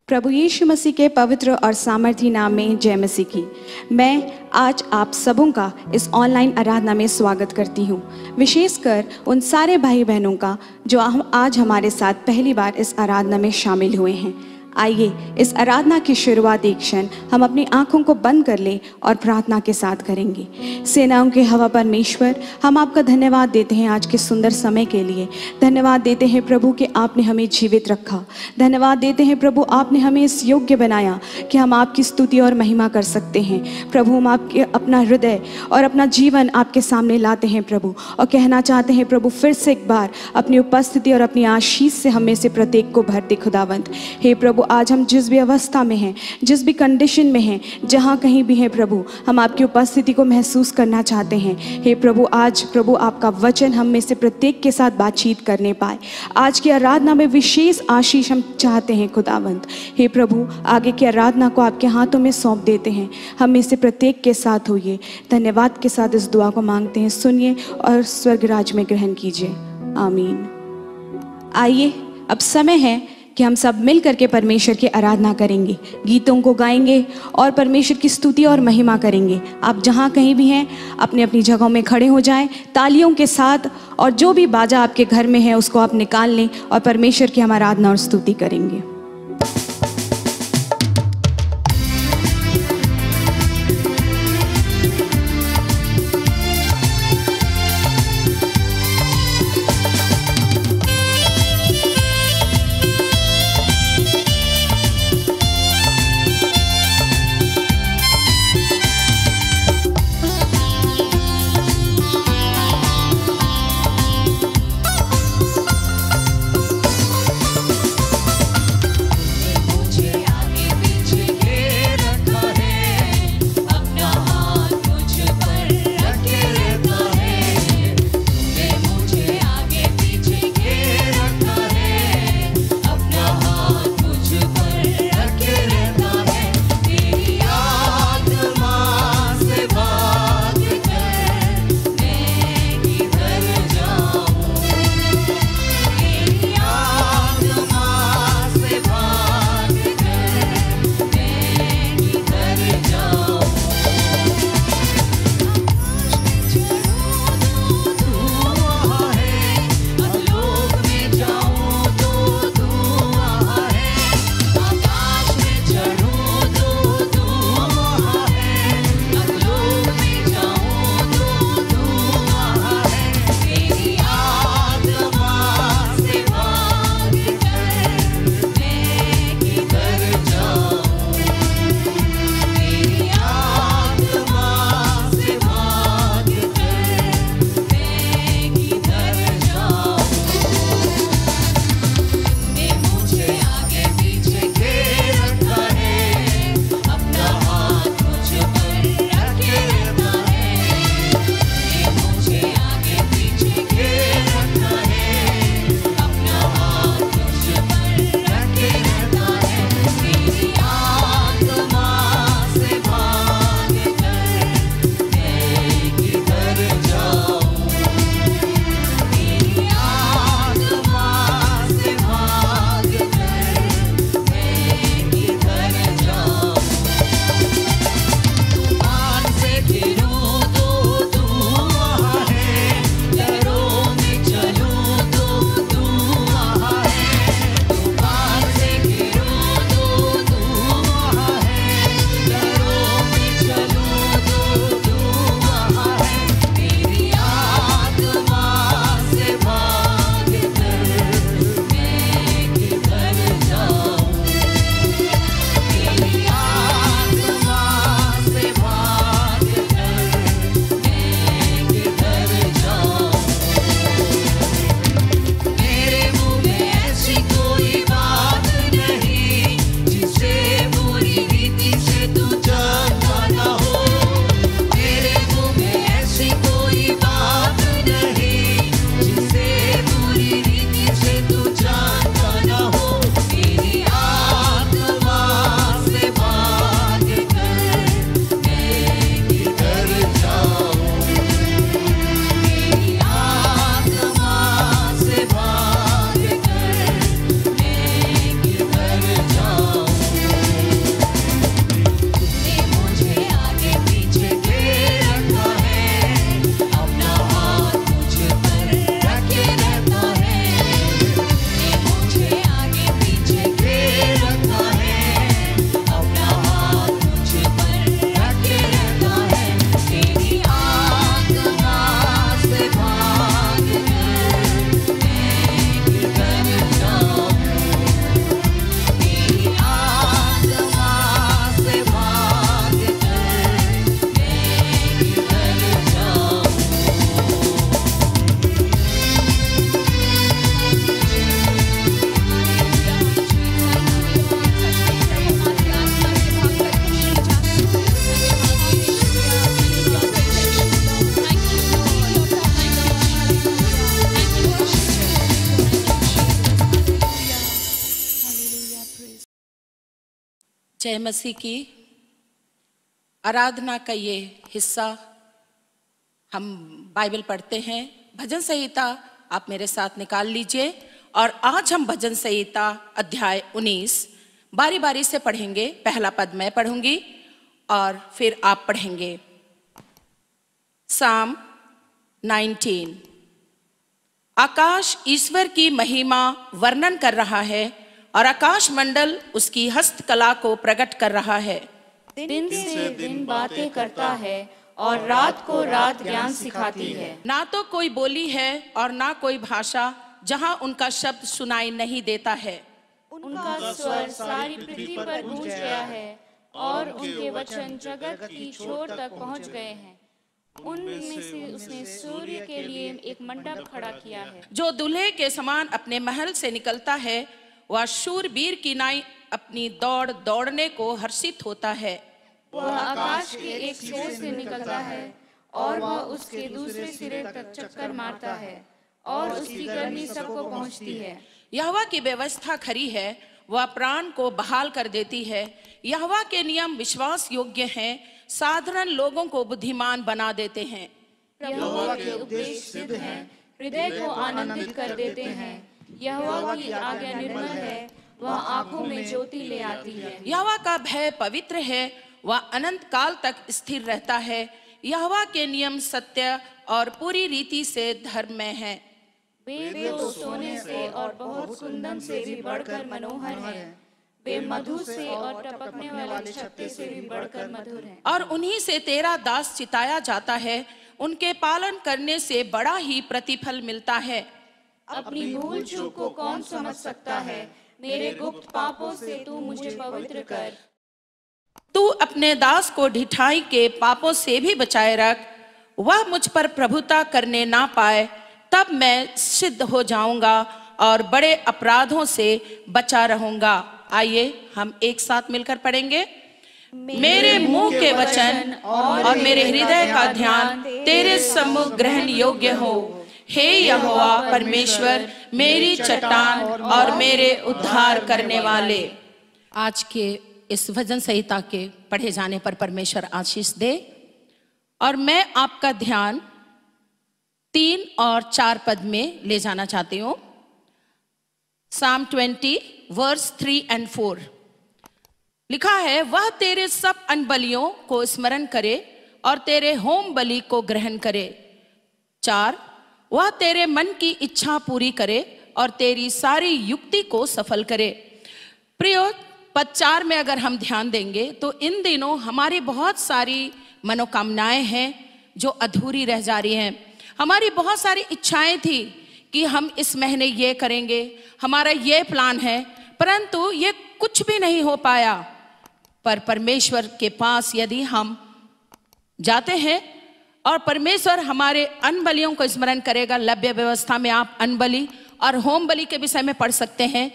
प्रभु यीशु मसीह के पवित्र और सामर्थी नाम में जय मसीह की। मैं आज आप सबों का इस ऑनलाइन आराधना में स्वागत करती हूँ, विशेषकर उन सारे भाई बहनों का जो आज हमारे साथ पहली बार इस आराधना में शामिल हुए हैं। आइए इस आराधना की शुरुआत एक क्षण हम अपनी आंखों को बंद कर लें और प्रार्थना के साथ करेंगे। सेनाओं के हवा परमेश्वर, हम आपका धन्यवाद देते हैं आज के सुंदर समय के लिए। धन्यवाद देते हैं प्रभु कि आपने हमें जीवित रखा। धन्यवाद देते हैं प्रभु, आपने हमें इस योग्य बनाया कि हम आपकी स्तुति और महिमा कर सकते हैं। प्रभु, हम आपके अपना हृदय और अपना जीवन आपके सामने लाते हैं प्रभु, और कहना चाहते हैं प्रभु फिर से एक बार अपनी उपस्थिति और अपनी आशीष से हम में से प्रत्येक को भर दे खुदावंत। हे प्रभु, आज हम जिस भी अवस्था में हैं, जिस भी कंडीशन में हैं, जहाँ कहीं भी हैं प्रभु, हम आपकी उपस्थिति को महसूस करना चाहते हैं। हे प्रभु, आज प्रभु आपका वचन हम में से प्रत्येक के साथ बातचीत करने पाए। आज की आराधना में विशेष आशीष हम चाहते हैं खुदावंत। हे प्रभु, आगे की आराधना को आपके हाथों में सौंप देते हैं। हम में से प्रत्येक के साथ होइए। धन्यवाद के साथ इस दुआ को मांगते हैं, सुनिए और स्वर्ग राज में ग्रहण कीजिए। आमीन। आइए, अब समय है कि हम सब मिल करके परमेश्वर की आराधना करेंगे, गीतों को गाएंगे और परमेश्वर की स्तुति और महिमा करेंगे। आप जहाँ कहीं भी हैं अपनी अपनी जगहों में खड़े हो जाएं तालियों के साथ, और जो भी बाजा आपके घर में है उसको आप निकाल लें और परमेश्वर की हम आराधना और स्तुति करेंगे। जय मसीह की। आराधना का ये हिस्सा हम बाइबल पढ़ते हैं। भजन संहिता आप मेरे साथ निकाल लीजिए और आज हम भजन संहिता अध्याय 19 बारी बारी से पढ़ेंगे। पहला पद मैं पढ़ूंगी और फिर आप पढ़ेंगे। साम 19। आकाश ईश्वर की महिमा वर्णन कर रहा है और आकाश मंडल उसकी हस्तकला को प्रकट कर रहा है। दिन से दिन बातें करता है और रात को रात ज्ञान सिखाती है। ना तो कोई बोली है और ना कोई भाषा जहां उनका शब्द सुनाई नहीं देता है। उनका स्वर सारी पृथ्वी पर गूंज गया है और उनके वचन जगत की छोर तक पहुंच गए हैं। उनमें से उसने सूर्य के लिए एक मंडप खड़ा किया है। जो दूल्हे के समान अपने महल से निकलता है वह शूरवीर की नाई अपनी दौड़ दौड़ने को हर्षित होता है। वह आकाश के एक सिरे से निकलता है और वह उसके दूसरे सिरे तक चक्कर मारता है और उसकी गर्मी सबको पहुंचती है। यहोवा की व्यवस्था खरी है, वह प्राण को बहाल कर देती है। यहोवा के नियम विश्वास योग्य हैं, साधारण लोगों को बुद्धिमान बना देते हैं। यहोवा के उपदेश सिद्ध हैं, हृदय को आनंदित कर देते हैं। यहोवा की आज्ञा निर्मल है, वह आंखों में ज्योति ले आती है। यहोवा का भय पवित्र है, वह अनंत काल तक स्थिर रहता है। यहोवा के नियम सत्य और पूरी रीति से धर्ममय है। वे तो सोने से और बहुत कुंदन से भी बढ़कर मनोहर हैं। वे मधु से और टपकने वाले छत्ते से भी बढ़कर मधुर हैं। और उन्हीं से तेरा दास चिताया जाता है, उनके पालन करने से बड़ा ही प्रतिफल मिलता है। अपनी भूल चूक को कौन समझ सकता है? मेरे गुप्त पापों से तू मुझे पवित्र कर। तू अपने दास को ढिठाई के पापों से भी बचाए रख, वह मुझ पर प्रभुता करने ना पाए। तब मैं सिद्ध हो जाऊंगा और बड़े अपराधों से बचा रहूंगा। आइए हम एक साथ मिलकर पढ़ेंगे। मेरे मुंह के वचन और मेरे हृदय का ध्यान तेरे सम्मुख ग्रहण योग्य हो। हे यहोवा परमेश्वर, मेरी चट्टान और मेरे उद्धार करने वाले। आज के इस भजन संहिता के पढ़े जाने पर परमेश्वर आशीष दे। और मैं आपका ध्यान 3 और 4 पद में ले जाना चाहती हूँ। साम 20 वर्स 3 और 4 लिखा है, वह तेरे सब अनबलियों को स्मरण करे और तेरे होम बलि को ग्रहण करे। 4, वह तेरे मन की इच्छा पूरी करे और तेरी सारी युक्ति को सफल करे। प्रियो, पद 4 में अगर हम ध्यान देंगे तो इन दिनों हमारी बहुत सारी मनोकामनाएं हैं जो अधूरी रह जा रही हैं। हमारी बहुत सारी इच्छाएं थी कि हम इस महीने ये करेंगे, हमारा ये प्लान है, परंतु ये कुछ भी नहीं हो पाया। पर परमेश्वर के पास यदि हम जाते हैं और परमेश्वर हमारे अनबलियों को स्मरण करेगा। लव्य व्यवस्था में आप अनबलि और होम बलि के विषय में पढ़ सकते हैं।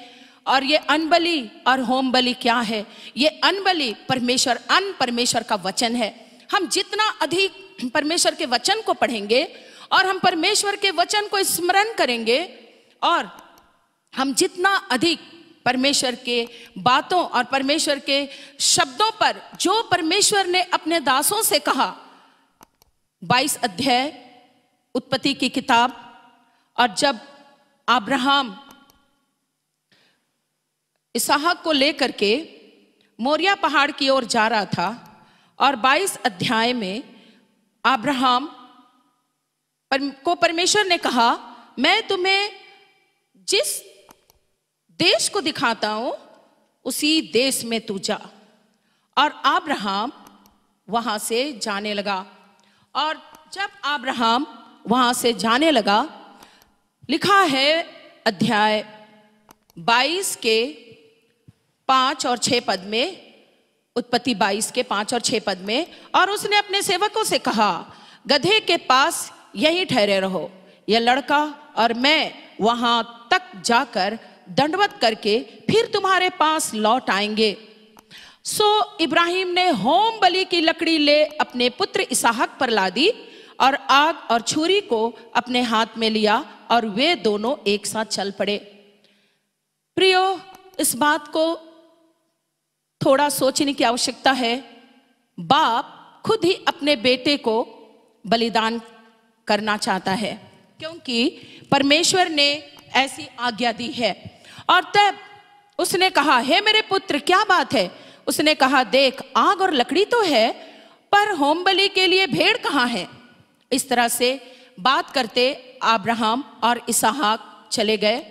और ये अनबलि और होम बलि क्या है? ये अनबलि परमेश्वर का वचन है। हम जितना अधिक परमेश्वर के वचन को पढ़ेंगे और हम परमेश्वर के वचन को स्मरण करेंगे और हम जितना अधिक परमेश्वर के बातों और परमेश्वर के शब्दों पर जो परमेश्वर ने अपने दासों से कहा, 22 अध्याय उत्पत्ति की किताब, और जब अब्राहम इसहाक को लेकर के मोरिया पहाड़ की ओर जा रहा था और 22 अध्याय में अब्राहम को परमेश्वर ने कहा, मैं तुम्हें जिस देश को दिखाता हूं उसी देश में तू जा। और अब्राहम वहां से जाने लगा। और जब अब्राहम वहां से जाने लगा, लिखा है अध्याय 22 के 5 और 6 पद में, उत्पत्ति 22 के 5 और 6 पद में, और उसने अपने सेवकों से कहा, गधे के पास यहीं ठहरे रहो, यह लड़का और मैं वहां तक जाकर दंडवत करके फिर तुम्हारे पास लौट आएंगे। सो इब्राहिम ने होम बलि की लकड़ी ले अपने पुत्र इसहाक पर लादी और आग और छुरी को अपने हाथ में लिया और वे दोनों एक साथ चल पड़े। प्रियो, इस बात को थोड़ा सोचने की आवश्यकता है। बाप खुद ही अपने बेटे को बलिदान करना चाहता है, क्योंकि परमेश्वर ने ऐसी आज्ञा दी है। और तब उसने कहा, हे मेरे पुत्र, क्या बात है? उसने कहा, देख, आग और लकड़ी तो है, पर होम बलि के लिए भेड़ कहाँ है? इस तरह से बात करते अब्राहम और इसहाक चले गए,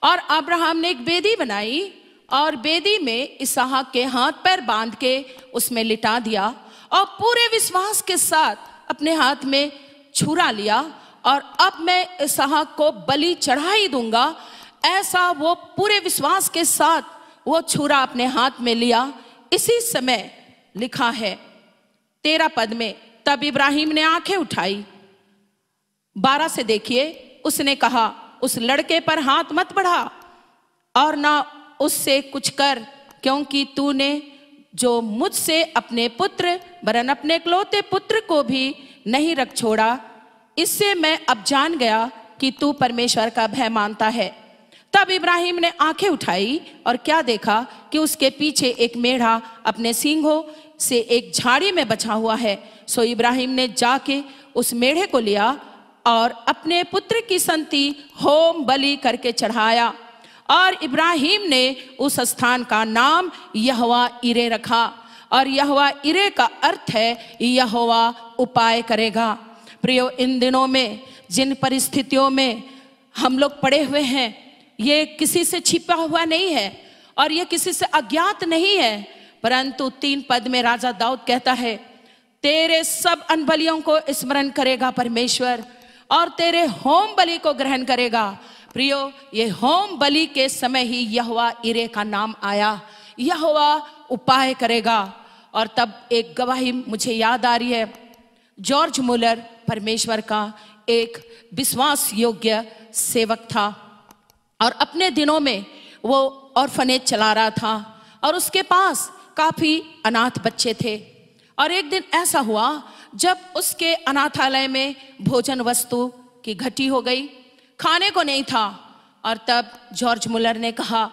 और अब्राहम ने एक बेदी बनाई और बेदी में इसहाक के हाथ पैर बांध के उसमें लिटा दिया, और पूरे विश्वास के साथ अपने हाथ में छुरा लिया, और अब मैं इसहाक को बलि चढ़ा ही दूंगा, ऐसा वो पूरे विश्वास के साथ वो छुरा अपने हाथ में लिया। इसी समय लिखा है 13 पद में, तब इब्राहिम ने आंखें उठाई। 12 से देखिए, उसने कहा, उस लड़के पर हाथ मत बढ़ा और ना उससे कुछ कर, क्योंकि तूने जो मुझसे अपने पुत्र वरन अपने इकलौते पुत्र को भी नहीं रख छोड़ा, इससे मैं अब जान गया कि तू परमेश्वर का भय मानता है। तब इब्राहिम ने आंखें उठाई और क्या देखा कि उसके पीछे एक मेढ़ा अपने सींगों से एक झाड़ी में बचा हुआ है। सो इब्राहिम ने जाके उस मेढ़े को लिया और अपने पुत्र की संति होम बलि करके चढ़ाया, और इब्राहिम ने उस स्थान का नाम यहोवा इरे रखा, और यहोवा इरे का अर्थ है यहोवा उपाय करेगा। प्रियो, इन दिनों में जिन परिस्थितियों में हम लोग पड़े हुए हैं, ये किसी से छिपा हुआ नहीं है और ये किसी से अज्ञात नहीं है, परंतु 3 पद में राजा दाऊद कहता है, तेरे सब अनबलियों को स्मरण करेगा परमेश्वर, और तेरे होम बलि को ग्रहण करेगा। प्रियो, ये होम बलि के समय ही यहोवा इरे का नाम आया, यहोवा उपाय करेगा। और तब एक गवाही मुझे याद आ रही है, जॉर्ज मुलर परमेश्वर का एक विश्वास योग्य सेवक था, और अपने दिनों में वो ऑर्फनेज चला रहा था, और उसके पास काफी अनाथ बच्चे थे। और एक दिन ऐसा हुआ जब उसके अनाथालय में भोजन वस्तु की घटी हो गई, खाने को नहीं था, और तब जॉर्ज मुलर ने कहा,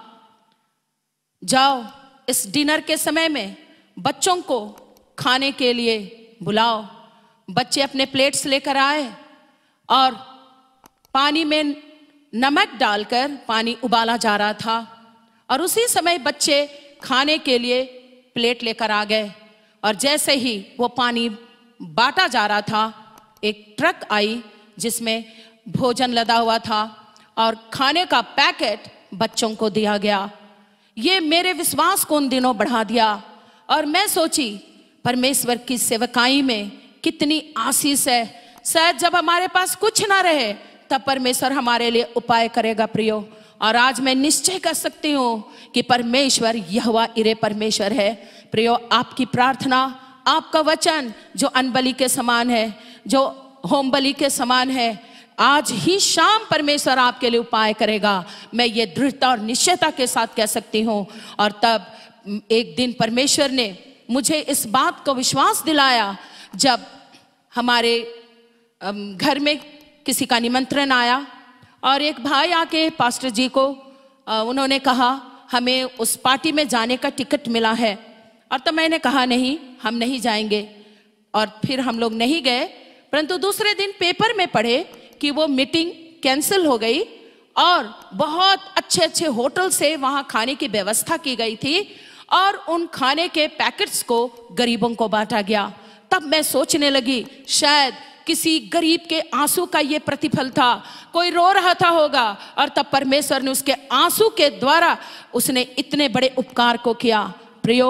जाओ इस डिनर के समय में बच्चों को खाने के लिए बुलाओ। बच्चे अपने प्लेट्स लेकर आए और पानी में नमक डालकर पानी उबाला जा रहा था, और उसी समय बच्चे खाने के लिए प्लेट लेकर आ गए। और जैसे ही वो पानी बांटा जा रहा था, एक ट्रक आई जिसमें भोजन लदा हुआ था और खाने का पैकेट बच्चों को दिया गया। ये मेरे विश्वास को उन दिनों बढ़ा दिया, और मैं सोची परमेश्वर की सेवकाई में कितनी आशीष है। शायद जब हमारे पास कुछ ना रहे तब परमेश्वर हमारे लिए उपाय करेगा प्रियो। और आज मैं निश्चय कर सकती हूँ कि परमेश्वर यहोवा इरे परमेश्वर है। प्रियो, आपकी प्रार्थना, आपका वचन जो अनबलि के समान है, जो होम बलि के समान है, आज ही शाम परमेश्वर आपके लिए उपाय करेगा। मैं ये दृढ़ता और निश्चयता के साथ कह सकती हूँ। और तब एक दिन परमेश्वर ने मुझे इस बात को विश्वास दिलाया, जब हमारे घर में किसी का निमंत्रण आया और एक भाई आके पास्टर जी को उन्होंने कहा, हमें उस पार्टी में जाने का टिकट मिला है। और तब मैंने कहा, नहीं, हम नहीं जाएंगे। और फिर हम लोग नहीं गए, परंतु दूसरे दिन पेपर में पढ़े कि वो मीटिंग कैंसिल हो गई और बहुत अच्छे अच्छे होटल से वहाँ खाने की व्यवस्था की गई थी, और उन खाने के पैकेट्स को गरीबों को बांटा गया। तब मैं सोचने लगी, शायद किसी गरीब के आंसू का ये प्रतिफल था, कोई रो रहा था होगा, और तब परमेश्वर ने उसके आंसू के द्वारा उसने इतने बड़े उपकार को किया। प्रियो,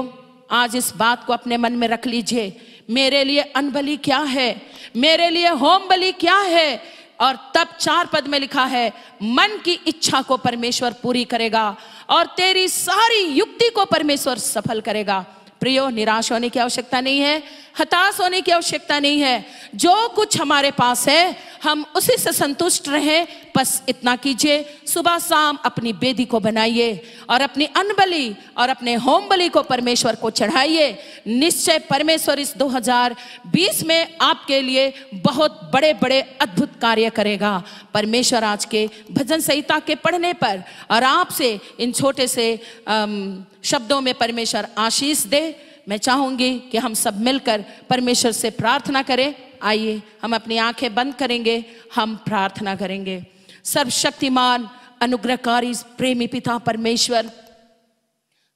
आज इस बात को अपने मन में रख लीजिए, मेरे लिए अनबलि क्या है, मेरे लिए होम बलि क्या है। और तब 4 पद में लिखा है, मन की इच्छा को परमेश्वर पूरी करेगा और तेरी सारी युक्ति को परमेश्वर सफल करेगा। प्रियो, निराश होने की आवश्यकता नहीं है, हताश होने की आवश्यकता नहीं है। जो कुछ हमारे पास है हम उसी से संतुष्ट रहें। बस इतना कीजिए, सुबह शाम अपनी बेदी को बनाइए और अपनी अनबलि और अपने होम बलि को परमेश्वर को चढ़ाइए। निश्चय परमेश्वर इस 2020 में आपके लिए बहुत बड़े बड़े अद्भुत कार्य करेगा। परमेश्वर आज के भजन संहिता के पढ़ने पर और आपसे इन छोटे से शब्दों में परमेश्वर आशीष दे। मैं चाहूंगी कि हम सब मिलकर परमेश्वर से प्रार्थना करें। आइए हम अपनी आंखें बंद करेंगे, हम प्रार्थना करेंगे। सर्वशक्तिमान अनुग्रहकारी प्रेमी पिता परमेश्वर,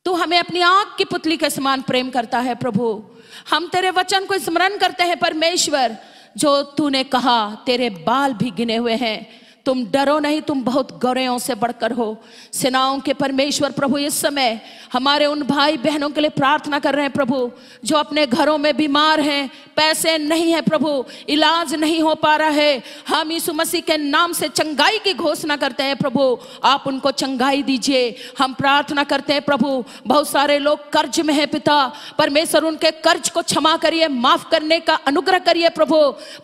तू हमें अपनी आंख की पुतली के समान प्रेम करता है प्रभु। हम तेरे वचन को स्मरण करते हैं परमेश्वर, जो तूने कहा तेरे बाल भी गिने हुए हैं, तुम डरो नहीं, तुम बहुत गौरवों से बढ़कर हो। सेनाओं के परमेश्वर प्रभु, इस समय हमारे उन भाई बहनों के लिए प्रार्थना कर रहे हैं प्रभु, जो अपने घरों में बीमार हैं, पैसे नहीं है प्रभु, इलाज नहीं हो पा रहा है। हम यीशु मसीह के नाम से चंगाई की घोषणा करते हैं प्रभु, आप उनको चंगाई दीजिए। हम प्रार्थना करते हैं प्रभु, बहुत सारे लोग कर्ज में है पिता परमेश्वर, उनके कर्ज को क्षमा करिए, माफ करने का अनुग्रह करिए प्रभु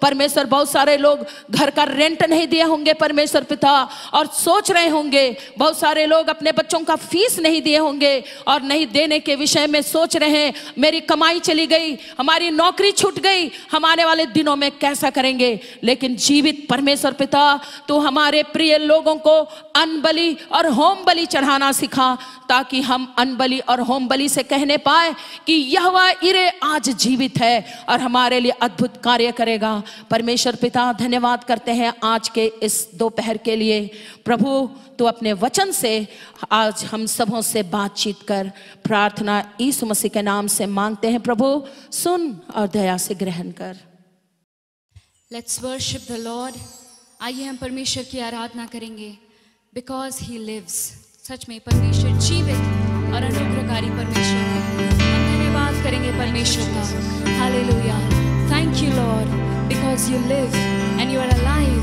परमेश्वर। बहुत सारे लोग घर का रेंट नहीं दिए होंगे परमेश्वर पिता, और सोच रहे होंगे, बहुत सारे लोग अपने बच्चों का फीस नहीं दिए होंगे और नहीं देने के विषय में सोच रहे हैं, मेरी कमाई चली गई, हमारी नौकरी छूट गई, हम आने वाले दिनों में कैसा करेंगे। लेकिन जीवित परमेश्वर पिता, तो हमारे प्रिय लोगों को अन्न बलि और होम बलि चढ़ाना सिखा, ताकि हम अन्न बलि और होम बलि से कहने पाए कि यहोवा इरे आज जीवित है और हमारे लिए अद्भुत कार्य करेगा। परमेश्वर पिता, धन्यवाद करते हैं आज के इस दोपहर के लिए प्रभु। तो अपने वचन से आज हम सबों से बातचीत कर, प्रार्थना यीशु मसीह के नाम से मांगते हैं प्रभु, सुन और दया से ग्रहण कर। Let's worship the Lord. आइए हम परमेश्वर की आराधना करेंगे, बिकॉज ही लिव्स। सच में परमेश्वर जीवित और अनुग्रहकारी परमेश्वर है। हम धन्यवाद करेंगे परमेश्वर का। Hallelujah. Thank you Lord, because you live and you are alive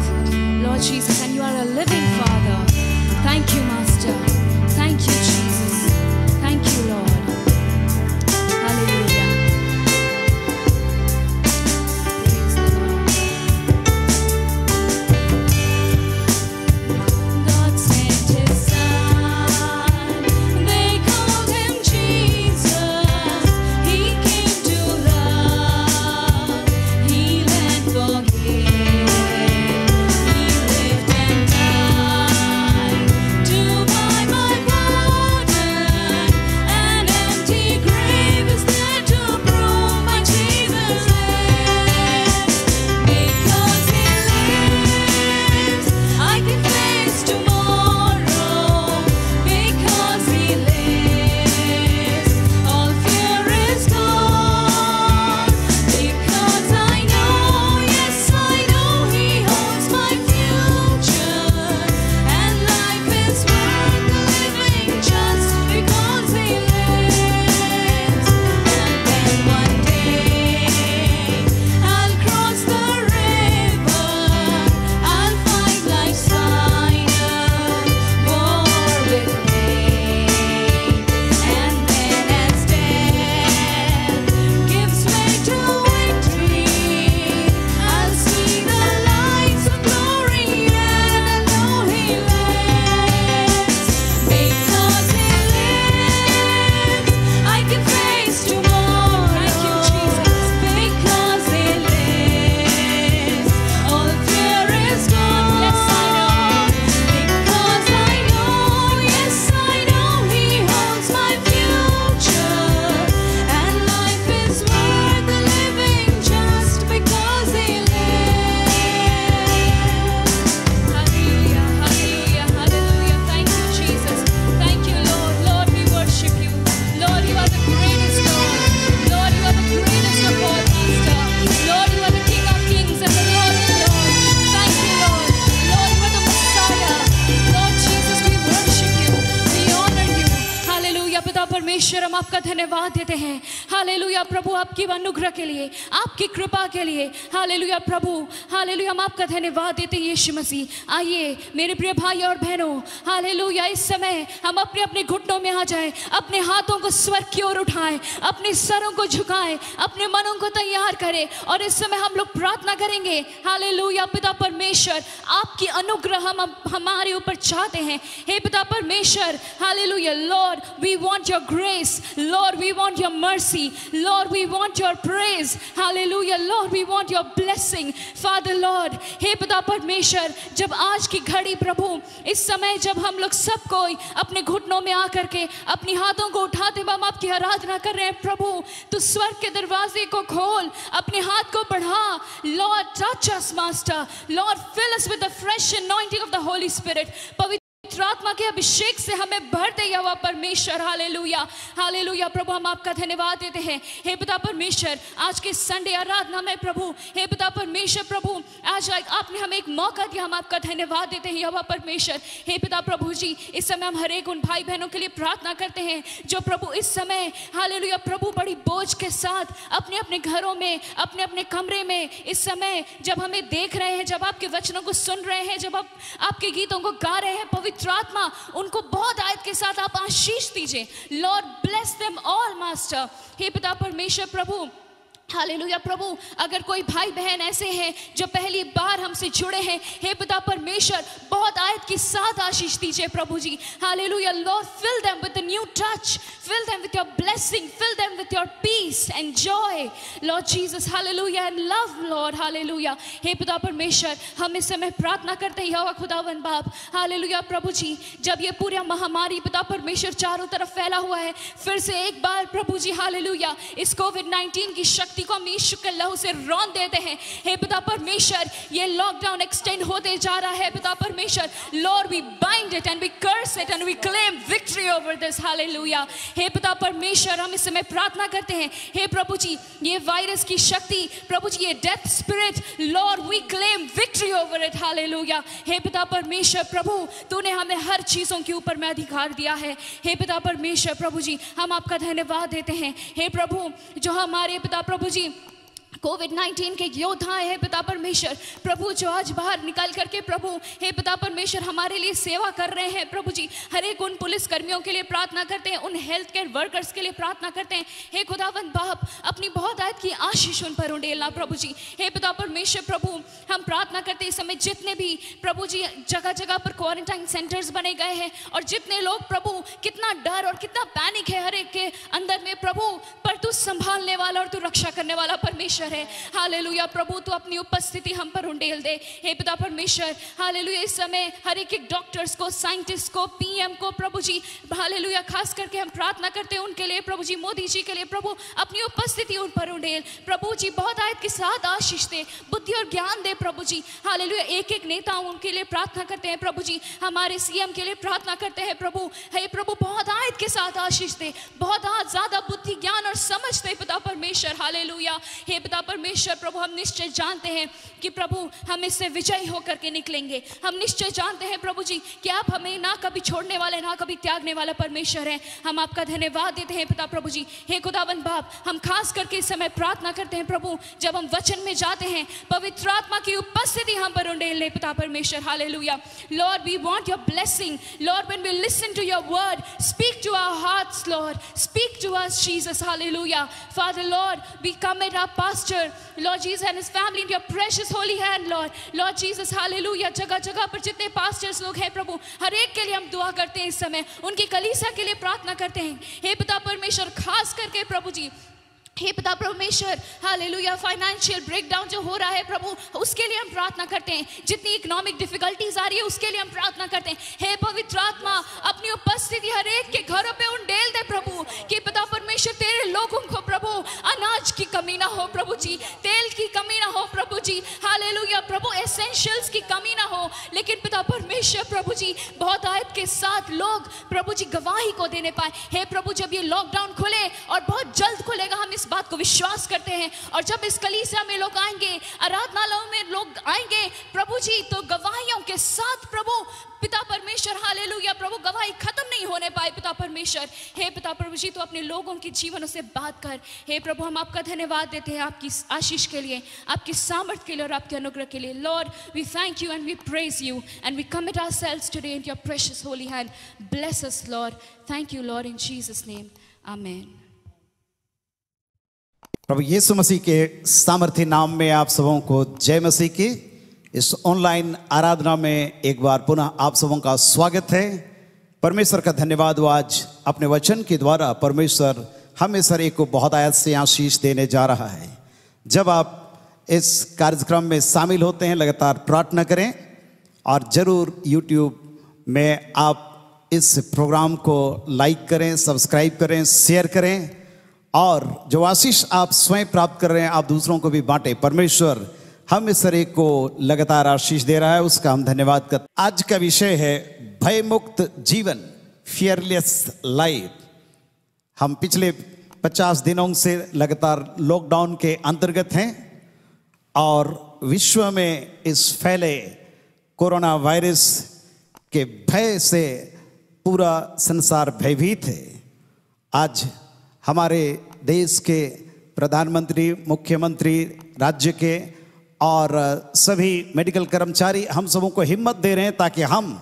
Lord Jesus, and you are a living Father. Thank you, Master. Thank you, Jesus. Thank you, Lord. Hallelujah. Praise the Lord. God sent His Son. They called Him Jesus. He came to love, heal and forgive. परमेश्वर हम आपका धन्यवाद देते हैं। Hallelujah प्रभु, आपकी अनुग्रह के लिए, आपकी कृपा के लिए। हालेलुया प्रभु, हालेलुया हम आपका धन्यवाद देते हैं यीशु मसीह। आइए मेरे प्रिय भाई और बहनों, हालेलुया इस समय हम अपने अपने घुटनों में आ जाएं, अपने हाथों को स्वर्ग की ओर उठाएं, अपने सरों को झुकाएं, अपने मनों को तैयार करें और इस समय हम लोग प्रार्थना करेंगे। हालेलुया पिता परमेश्वर, आपकी अनुग्रह हम हमारे ऊपर चाहते हैं। हे पिता परमेश्वर, hallelujah Lord, we want your grace grace. Lord, we want your mercy. Lord, we want your praise. Hallelujah. Lord, we want your blessing. Father Lord, हे पिता परमेश्वर, जब आज की घड़ी प्रभु, इस समय जब हम लोग सब कोई अपने घुटनों में आकर के अपनी हाथों को उठाते हम आपकी आराधना कर रहे हैं प्रभु, तो स्वर्ग के दरवाजे को खोल, अपने हाथ को बढ़ा. Lord, touch us, Master. Lord, fill us with the fresh anointing of the Holy Spirit. आत्मा के अभिषेक से हमें भर दे यहोवा परमेश्वर. Hallelujah, hallelujah. प्रभु हम आपका धन्यवाद देते हैं हे पिता परमेश्वर, आज के संडे आराधना में प्रभु, हे पिता परमेश्वर प्रभु, आज आपने हमें एक मौका दिया, हम आपका धन्यवाद देते हैं यहोवा परमेश्वर. हे पिता प्रभु जी, इस समय हम हर एक उन भाई बहनों के लिए प्रार्थना करते हैं जो प्रभु इस समय हालेलुया प्रभु बड़ी बोझ के साथ अपने अपने घरों में, अपने अपने कमरे में इस समय जब हमें देख रहे हैं, जब आपके वचनों को सुन रहे हैं, जब आप आपके गीतों को गा रहे हैं, पवित्र आत्मा उनको बहुत आयत के साथ आप आशीष दीजिए. Lord bless them all master. हे पिता परमेश्वर प्रभु, हालेलुया प्रभु, अगर कोई भाई बहन ऐसे हैं जो पहली बार हमसे जुड़े हैं, हे पिता परमेश्वर बहुत आयत के साथ आशीष दीजिए प्रभु जी. Hallelujah. Lord fill them with the new touch, fill them with your blessing, fill them with your peace and joy, Lord Jesus. Hallelujah. And love, Lord. Hallelujah. हे पिता परमेश्वर, हम इस समय प्रार्थना करते हैं यहोवा खुदावन बाप, हालेलुया प्रभु जी, जब ये पूरी महामारी पिता परमेश्वर चारों तरफ फैला हुआ है, फिर से एक बार प्रभु जी हालेलुया इस कोविड-19 की शक्ति को हम यीशु के लहू से रौंद देते हैं. हे पिता परमेश्वर, ये लॉकडाउन एक्सटेंड होते जा रहा है पिता परमेश्वर. Lord, we bind it and we curse it and we claim victory over this. Hallelujah. हे पिता परमेश्वर, हम इस समय प्रार्थना करते हैं हे प्रभु जी, ये वायरस की शक्ति प्रभु जी, ये death spirit, Lord we claim victory over it. Hallelujah. हे पिता परमेश्वर प्रभु, तूने हमें हर चीजों के ऊपर में अधिकार दिया है. हे पिता परमेश्वर प्रभु जी, हम आपका धन्यवाद देते हैं हे प्रभु, जो हमारे पिता प्रभु जी कोविड-19 के योद्धा है पिता परमेश्वर प्रभु, जो आज बाहर निकल करके प्रभु हे पिता परमेश्वर हमारे लिए सेवा कर रहे हैं प्रभु जी. हर एक उन पुलिस कर्मियों के लिए प्रार्थना करते हैं, उन हेल्थ केयर वर्कर्स के लिए प्रार्थना करते हैं. हे खुदावंद बाप, अपनी बहुत आयत की आशीष उन पर उंडेलना प्रभु जी. हे पिता परमेश्वर प्रभु, हम प्रार्थना करते हैं इस समय जितने भी प्रभु जी जगह जगह पर क्वारंटाइन सेंटर्स बने गए हैं, और जितने लोग प्रभु, कितना डर और कितना पैनिक है हर एक के अंदर में प्रभु, पर तू संभालने वाला और तू रक्षा करने वाला परमेश्वर है. हालेलुया प्रभु, तू अपनी उपस्थिति हम पर उंडेल दे हे पिता परमेश्वर. हालेलुया. इस समय हर एक डॉक्टर्स को, साइंटिस्ट को, पीएम को प्रभु जी हालेलुया खास करके हम प्रार्थना करते हैं उनके लिए प्रभु जी, मोदी जी के लिए प्रभु, अपनी उपस्थिति उन पर उंडेल प्रभु जी. बहुत आयत के साथ आशीष दे, बुद्धि और ज्ञान दे प्रभु जी. हालेलुया. एक एक नेता उनके लिए प्रार्थना करते हैं प्रभु जी, हमारे सीएम के लिए प्रार्थना करते हैं प्रभु. हे प्रभु, बहुत आयत के साथ आशीष दे, बहुत ज्यादा बुद्धि ज्ञान और समझ दे पिता परमेश्वर. हालेलुया. हे पिता परमेश्वर प्रभु, हम निश्चय जानते हैं कि प्रभु हम इससे विजयी होकर के निकलेंगे. हम निश्चय जानते हैं प्रभु जी कि आप हमें ना कभी छोड़ने वाले, ना कभी त्यागने वाला परमेश्वर है. हम आपका धन्यवाद देते हैं पिता प्रभु जी. हे खुदावंद बाप, हम खास करके इस समय प्रार्थना करते हैं प्रभु, जब हम वचन में जाते हैं पवित्र आत्मा की उपस्थिति हम पर उंडेल ले पिता परमेश्वर. Hallelujah. Lord we want your blessing. Lord when we listen to your word, speak to our hearts Lord, speak to us Jesus. Hallelujah. Father Lord, we commit our pastor Lord Jesus and his family in your precious holy hand, Lord. Lord Jesus, hallelujah. जगह जगह पर जितने pastors लोग हैं प्रभु, हर एक के लिए हम दुआ करते हैं इस समय, उनकी कलीसिया के लिए प्रार्थना करते हैं हे पिता परमेश्वर. खास करके प्रभु जी, हे पिता परमेश्वर हालेलुया, फाइनेंशियल ब्रेकडाउन जो हो रहा है प्रभु, उसके लिए हम प्रार्थना करते हैं. जितनी इकोनॉमिक डिफिकल्टीज आ रही है उसके लिए हम प्रार्थना करते हैं. हे पवित्र आत्मा, अपनी उपस्थिति हर एक के घरों पे उंडेल दे प्रभु, कि पिता परमेश्वर तेरे लोगों को प्रभु अनाज की कमी ना हो प्रभु जी, तेल की कमी ना हो प्रभु जी. हालेलुया प्रभु, एसेंशियल्स की कमी ना हो. लेकिन पिता परमेश्वर प्रभु जी, बहुत आयत के साथ लोग प्रभु जी गवाही को देने पाए. हे प्रभु, जब ये लॉकडाउन खुले और बहुत जल्द खुलेगा, हम इस बात को विश्वास करते हैं. और जब इस कलीसिया में लोग आएंगे, आराधनालयों में लोग आएंगे प्रभु जी, तो गवाहियों के साथ प्रभु पिता परमेश्वर हालेलुया प्रभु, गवाही खत्म नहीं होने पाए पिता परमेश्वर. हे पिता प्रभु जी, तो अपने लोगों के जीवनों से बात कर. हे प्रभु, हम आपका धन्यवाद देते हैं आपकी आशीष के लिए, आपकी सामर्थ के लिए और आपके अनुग्रह के लिए. Lord we thank you and we praise you and we commit ourselves today in your precious holy hand. Bless us Lord. Thank you Lord, in Jesus name, amen. प्रभु यीशु मसीह के सामर्थ्य नाम में आप सबों को जय मसीह की. इस ऑनलाइन आराधना में एक बार पुनः आप सबों का स्वागत है. परमेश्वर का धन्यवाद, वो आज अपने वचन के द्वारा परमेश्वर हमें सर एक को बहुत आयत से आशीष देने जा रहा है। जब आप इस कार्यक्रम में शामिल होते हैं लगातार प्रार्थना करें और ज़रूर YouTube में आप इस प्रोग्राम को लाइक करें, सब्सक्राइब करें, शेयर करें और जो आशीष आप स्वयं प्राप्त कर रहे हैं आप दूसरों को भी बांटें। परमेश्वर हम इस तरह को लगातार आशीष दे रहा है, उसका हम धन्यवाद करते हैं। आज का विषय है भय मुक्त जीवन, फियरलेस लाइफ। हम पिछले 50 दिनों से लगातार लॉकडाउन के अंतर्गत हैं और विश्व में इस फैले कोरोना वायरस के भय से पूरा संसार भयभीत है। आज हमारे देश के प्रधानमंत्री, मुख्यमंत्री, राज्य के और सभी मेडिकल कर्मचारी हम सबों को हिम्मत दे रहे हैं ताकि हम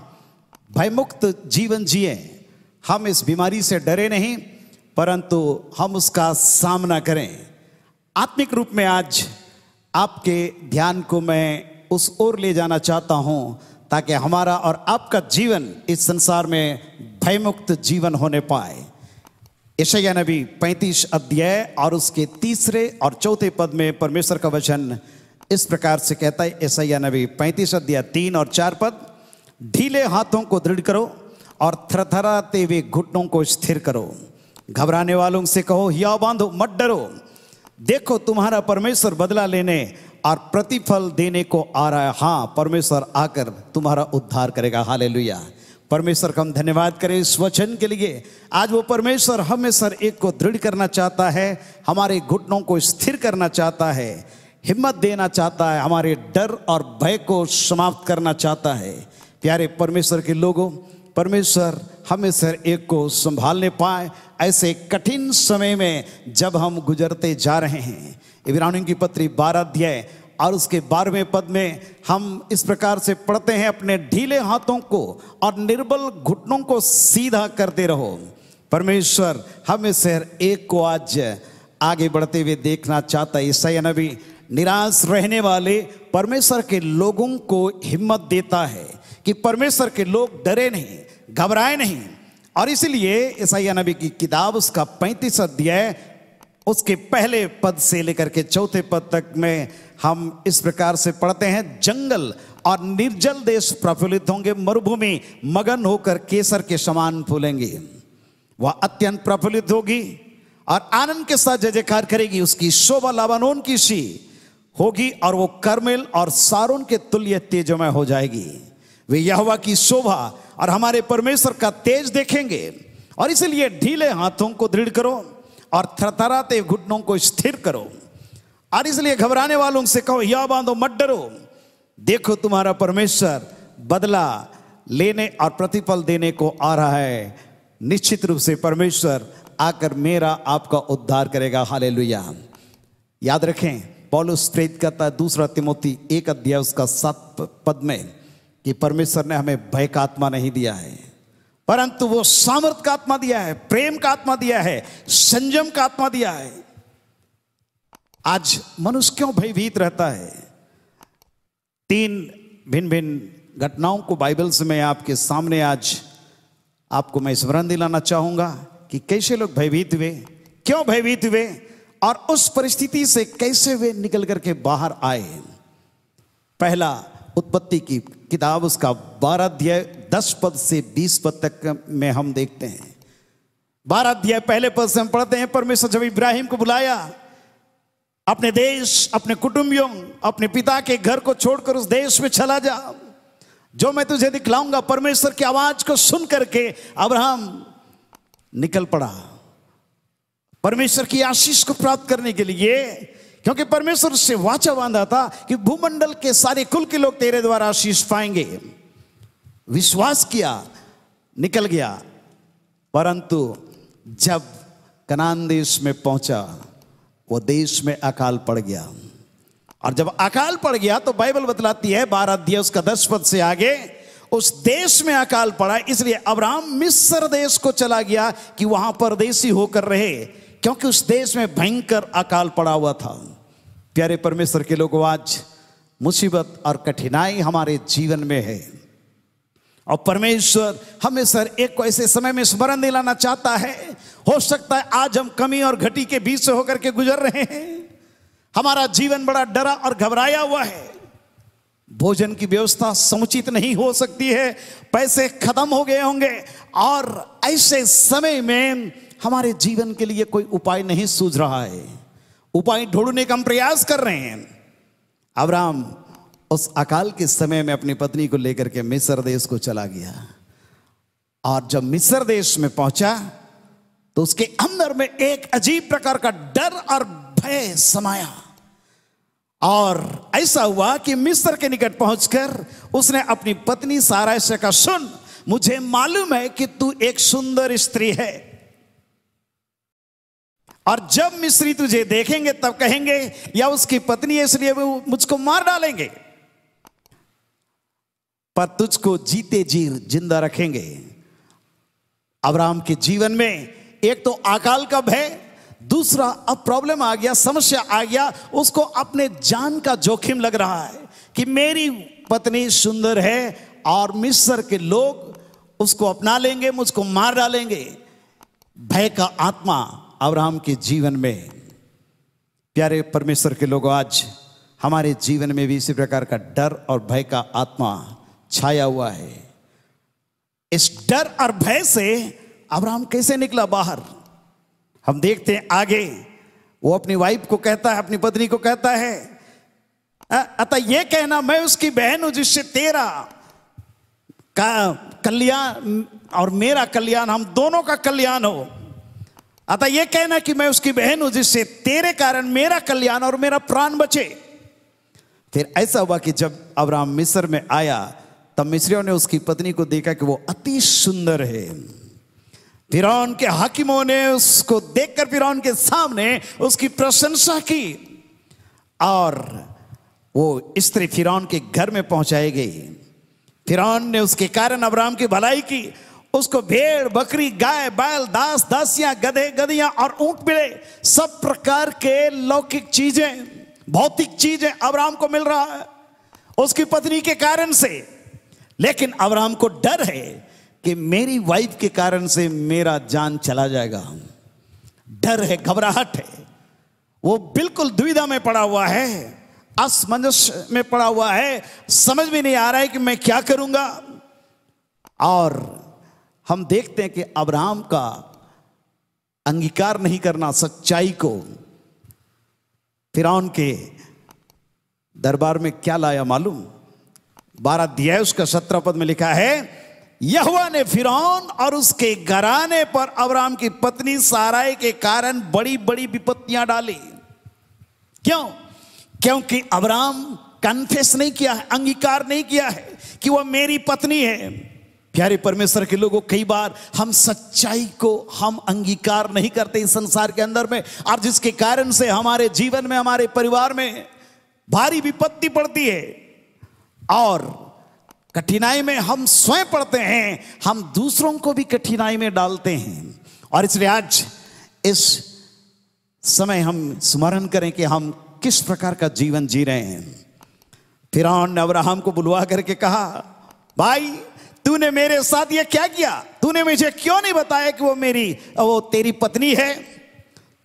भयमुक्त जीवन जिए। हम इस बीमारी से डरे नहीं परंतु हम उसका सामना करें। आत्मिक रूप में आज आपके ध्यान को मैं उस ओर ले जाना चाहता हूं ताकि हमारा और आपका जीवन इस संसार में भयमुक्त जीवन होने पाए। यशायाह नबी 35 अध्याय और उसके 3 और 4 पद में परमेश्वर का वचन इस प्रकार से कहता है। यशायाह नबी 35 अध्याय 3 और 4 पद, ढीले हाथों को दृढ़ करो और थरथराते हुए घुटनों को स्थिर करो। घबराने वालों से कहो हियाव बांधो, मत डरो, देखो तुम्हारा परमेश्वर बदला लेने और प्रतिफल देने को आ रहा है। हाँ, परमेश्वर आकर तुम्हारा उद्धार करेगा। हालेलुया। परमेश्वर का हम धन्यवाद करें इस वचन के लिए। आज वो परमेश्वर हमें सर एक को दृढ़ करना चाहता है, हमारे घुटनों को स्थिर करना चाहता है, हिम्मत देना चाहता है, हमारे डर और भय को समाप्त करना चाहता है। प्यारे परमेश्वर के लोगों, परमेश्वर हमें सर एक को संभालने पाए ऐसे कठिन समय में जब हम गुजरते जा रहे हैं। इब्रानियों की पत्री 12 अध्याय और उसके 12वें पद में हम इस प्रकार से पढ़ते हैं, अपने ढीले हाथों को और निर्बल घुटनों को सीधा करते रहो। परमेश्वर हमें से एक को आज आगे बढ़ते हुए देखना चाहता है। यशायाह नबी निराश रहने वाले परमेश्वर के लोगों को हिम्मत देता है कि परमेश्वर के लोग डरे नहीं, घबराए नहीं। और इसलिए यशायाह नबी की किताब उसका 35 अध्याय उसके पहले पद से लेकर के 4 पद तक में हम इस प्रकार से पढ़ते हैं, जंगल और निर्जल देश प्रफुल्लित होंगे, मरुभूमि मगन होकर केसर के समान फूलेंगी। वह अत्यंत प्रफुल्लित होगी और आनंद के साथ जय जयकार करेगी। उसकी शोभा लाबानोन की सी होगी और वो कर्मेल और सारोन के तुल्य तेजोमय हो जाएगी। वे यहोवा की शोभा और हमारे परमेश्वर का तेज देखेंगे। और इसलिए ढीले हाथों को दृढ़ करो और थरथराते घुटनों को स्थिर करो। और इसलिए घबराने वालों से कहो हियाव बांधो, मत डरो, देखो तुम्हारा परमेश्वर बदला लेने और प्रतिफल देने को आ रहा है। निश्चित रूप से परमेश्वर आकर मेरा आपका उद्धार करेगा। हालेलुया। याद रखें, पौलुस प्रेरित करता है 2 तिमोथी 1 अध्याय उसका 7 पद में कि परमेश्वर ने हमें भय का आत्मा नहीं दिया है परंतु वो सामर्थ का आत्मा दिया है, प्रेम का आत्मा दिया है, संयम का आत्मा दिया है। आज मनुष्य क्यों भयभीत रहता है? 3 भिन्न भिन्न घटनाओं को बाइबल से मैं आपके सामने आज आपको मैं स्मरण दिलाना चाहूंगा कि कैसे लोग भयभीत हुए, क्यों भयभीत हुए और उस परिस्थिति से कैसे वे निकल करके बाहर आए। पहला उत्पत्ति की किताब उसका 12 अध्याय 10 पद से 20 पद तक में हम देखते हैं। 12 अध्याय पहले पद से हम पढ़ते हैं, परमेश्वर जब इब्राहिम को बुलाया, अपने देश, अपने कुटुंबियों, अपने पिता के घर को छोड़कर उस देश में चला जा जो मैं तुझे दिखलाऊंगा। परमेश्वर की आवाज को सुन करके अब्राहम निकल पड़ा परमेश्वर की आशीष को प्राप्त करने के लिए, क्योंकि परमेश्वर से वाचा बांधा था कि भूमंडल के सारे कुल के लोग तेरे द्वारा आशीष पाएंगे। विश्वास किया, निकल गया। परंतु जब कनान देश में पहुंचा, वो देश में अकाल पड़ गया। और जब अकाल पड़ गया तो बाइबल बतलाती है 12 अध्याय उसका 10 पद से आगे, उस देश में अकाल पड़ा। इसलिए अब्राहम मिस्र देश को चला गया कि वहां परदेसी होकर रहे, क्योंकि उस देश में भयंकर अकाल पड़ा हुआ था। प्यारे परमेश्वर के लोगों, आज मुसीबत और कठिनाई हमारे जीवन में है और परमेश्वर हमें सर एक को ऐसे समय में स्मरण दिलाना चाहता है। हो सकता है आज हम कमी और घटी के बीच से होकर के गुजर रहे हैं, हमारा जीवन बड़ा डरा और घबराया हुआ है, भोजन की व्यवस्था समुचित नहीं हो सकती है, पैसे खत्म हो गए होंगे, और ऐसे समय में हमारे जीवन के लिए कोई उपाय नहीं सूझ रहा है। उपाय ढूंढने का हम प्रयास कर रहे हैं। अब्राहम उस अकाल के समय में अपनी पत्नी को लेकर के मिस्र देश को चला गया, और जब मिस्र देश में पहुंचा तो उसके अंदर में एक अजीब प्रकार का डर और भय समाया, और ऐसा हुआ कि मिस्र के निकट पहुंचकर उसने अपनी पत्नी साराई से कहा, सुन, मुझे मालूम है कि तू एक सुंदर स्त्री है, और जब मिस्री तुझे देखेंगे तब कहेंगे या उसकी पत्नी है इसलिए वो मुझको मार डालेंगे, पर तुझको जीते जी जिंदा रखेंगे। अब्राहम के जीवन में एक तो अकाल का भय, दूसरा अब प्रॉब्लम आ गया, समस्या आ गया, उसको अपने जान का जोखिम लग रहा है कि मेरी पत्नी सुंदर है और मिस्र के लोग उसको अपना लेंगे, मुझको मार डालेंगे। भय का आत्मा अब्राहम के जीवन में। प्यारे परमेश्वर के लोगों, आज हमारे जीवन में भी इसी प्रकार का डर और भय का आत्मा छाया हुआ है। इस डर और भय से अब्राहम कैसे निकला बाहर, हम देखते हैं आगे। वो अपनी वाइफ को कहता है, अपनी पत्नी को कहता है, अतः ये कहना मैं उसकी बहन हूं जिससे तेरा कल्याण और मेरा कल्याण, हम दोनों का कल्याण हो। अतः ये कहना कि मैं उसकी बहन हूं जिससे तेरे कारण मेरा कल्याण और मेरा प्राण बचे। फिर ऐसा हुआ कि जब अब्राहम मिस्र में आया तब मिस्रियों ने उसकी पत्नी को देखा कि वो अति सुंदर है। फिरौन के हाकिमों ने उसको देखकर फिरौन के सामने उसकी प्रशंसा की, और वो स्त्री फिरौन के घर में पहुंचाई गई। फिरौन ने उसके कारण अब्राहम की भलाई की, उसको भेड़ बकरी गाय बैल दास दासियां गधे गधियां और ऊंट मिले, सब प्रकार के लौकिक चीजें भौतिक चीजें अब्राहम को मिल रहा है उसकी पत्नी के कारण से। लेकिन अब्राहम को डर है कि मेरी वाइफ के कारण से मेरा जान चला जाएगा। डर है, घबराहट है, वो बिल्कुल दुविधा में पड़ा हुआ है, असमंजस में पड़ा हुआ है, समझ में नहीं आ रहा है कि मैं क्या करूंगा। और हम देखते हैं कि अब्राहम का अंगीकार नहीं करना सच्चाई को फिरौन के दरबार में क्या लाया मालूम? 12 अध्याय उसका 17 पद में लिखा है, यहोवा ने फिरौन और उसके घराने पर अब्राहम की पत्नी साराई के कारण बड़ी बड़ी विपत्तियां डाली। क्यों? क्योंकि अब्राहम कन्फेस नहीं किया है, अंगीकार नहीं किया है कि वह मेरी पत्नी है। प्यारे परमेश्वर के लोगों, कई बार हम सच्चाई को हम अंगीकार नहीं करते इस संसार के अंदर में, और जिसके कारण से हमारे जीवन में हमारे परिवार में भारी विपत्ति पड़ती है और कठिनाई में हम स्वयं पड़ते हैं, हम दूसरों को भी कठिनाई में डालते हैं। और इसलिए आज इस समय हम स्मरण करें कि हम किस प्रकार का जीवन जी रहे हैं। फिरौन ने अब्राहम को बुलवा करके कहा, भाई तूने मेरे साथ ये क्या किया? तूने मुझे क्यों नहीं बताया कि वो तेरी पत्नी है?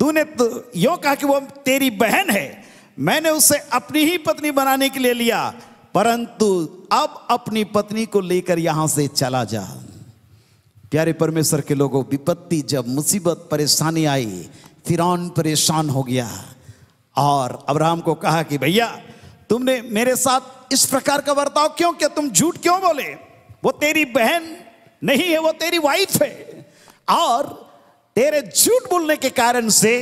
तूने तो यूं कहा कि वो तेरी बहन है। मैंने उसे अपनी ही पत्नी बनाने के लिए लिया, परंतु अब अपनी पत्नी को लेकर यहां से चला जा। प्यारे परमेश्वर के लोगों, विपत्ति जब मुसीबत परेशानी आई, फिरौन परेशान हो गया और अब्राहम को कहा कि भैया तुमने मेरे साथ इस प्रकार का बर्ताव क्यों किया? तुम झूठ क्यों बोले? वो तेरी बहन नहीं है, वो तेरी वाइफ है, और तेरे झूठ बोलने के कारण से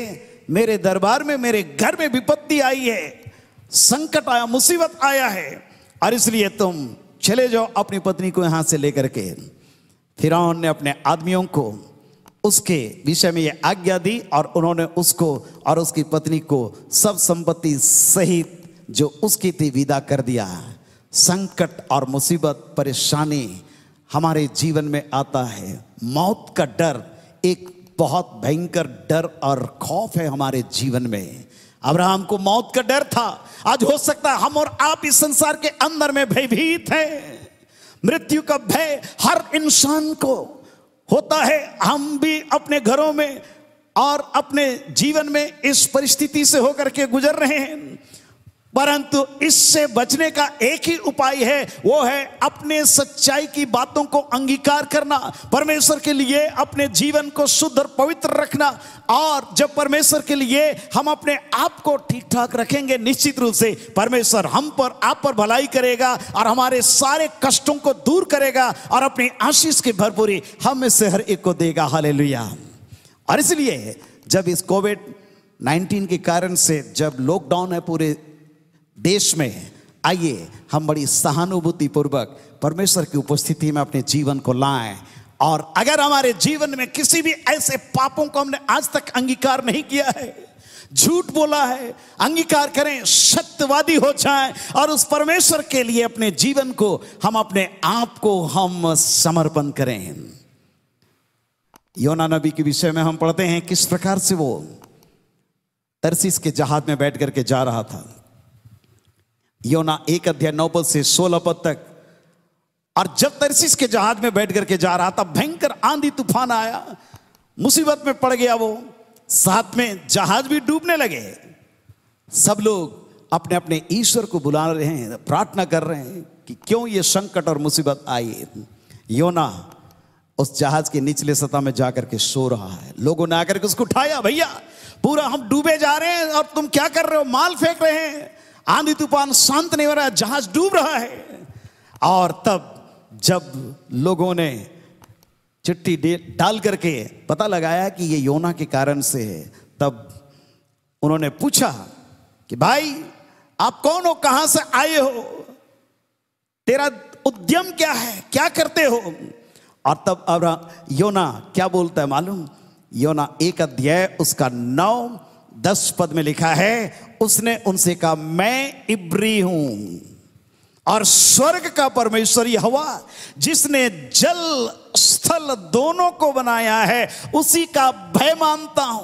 मेरे दरबार में मेरे घर में विपत्ति आई है, संकट आया, मुसीबत आया है, और इसलिए तुम चले जाओ अपनी पत्नी को यहां से लेकर के। फिरौन ने अपने आदमियों को उसके विषय में यह आज्ञा दी और उन्होंने उसको और उसकी पत्नी को सब संपत्ति सहित जो उसकी थी विदा कर दिया। संकट और मुसीबत परेशानी हमारे जीवन में आता है, मौत का डर एक बहुत भयंकर डर और खौफ है हमारे जीवन में। अब्राहम को मौत का डर था। आज हो सकता है हम और आप इस संसार के अंदर में भयभीत हैं, मृत्यु का भय हर इंसान को होता है। हम भी अपने घरों में और अपने जीवन में इस परिस्थिति से होकर के गुजर रहे हैं, परंतु इससे बचने का एक ही उपाय है, वो है अपने सच्चाई की बातों को अंगीकार करना, परमेश्वर के लिए अपने जीवन को शुद्ध और पवित्र रखना। और जब परमेश्वर के लिए हम अपने आप को ठीक ठाक रखेंगे, निश्चित रूप से परमेश्वर हम पर, आप पर भलाई करेगा और हमारे सारे कष्टों को दूर करेगा और अपनी आशीष की भरपूरी हम में से हर एक को देगा। हालेलुया। और इसलिए जब इस कोविड-19 के कारण से जब लॉकडाउन है पूरे देश में, आइए हम बड़ी सहानुभूति पूर्वक परमेश्वर की उपस्थिति में अपने जीवन को लाएं। और अगर हमारे जीवन में किसी भी ऐसे पापों को हमने आज तक अंगीकार नहीं किया है, झूठ बोला है, अंगीकार करें, सत्यवादी हो जाएं और उस परमेश्वर के लिए अपने जीवन को हम अपने आप को हम समर्पण करें। योना नबी के विषय में हम पढ़ते हैं किस प्रकार से वो तरसीस के जहाज में बैठ करके जा रहा था। योना 1 अध्याय 9 पद से 16 पद तक। और जब तरसीस के जहाज में बैठ करके जा रहा था, भयंकर आंधी तूफान आया, मुसीबत में पड़ गया वो, साथ में जहाज भी डूबने लगे। सब लोग अपने अपने ईश्वर को बुला रहे हैं, प्रार्थना कर रहे हैं कि क्यों ये संकट और मुसीबत आई। योना उस जहाज के निचले सतह में जाकर के सो रहा है। लोगों ने आकर के उसको उठाया, भैया पूरा हम डूबे जा रहे हैं और तुम क्या कर रहे हो, माल फेंक रहे हैं, आंधी तूफान शांत नहीं हो रहा है, जहाज डूब रहा है। और तब जब लोगों ने चिट्ठी डाल करके पता लगाया कि ये योना के कारण से है, तब उन्होंने पूछा कि भाई आप कौन हो, कहां से आए हो, तेरा उद्यम क्या है, क्या करते हो। और तब अब योना क्या बोलता है मालूम? योना 1 अध्याय उसका 9-10 पद में लिखा है, उसने उनसे कहा मैं इब्री हूं और स्वर्ग का परमेश्वर यहोवा जिसने जल स्थल दोनों को बनाया है उसी का भय मानता हूं।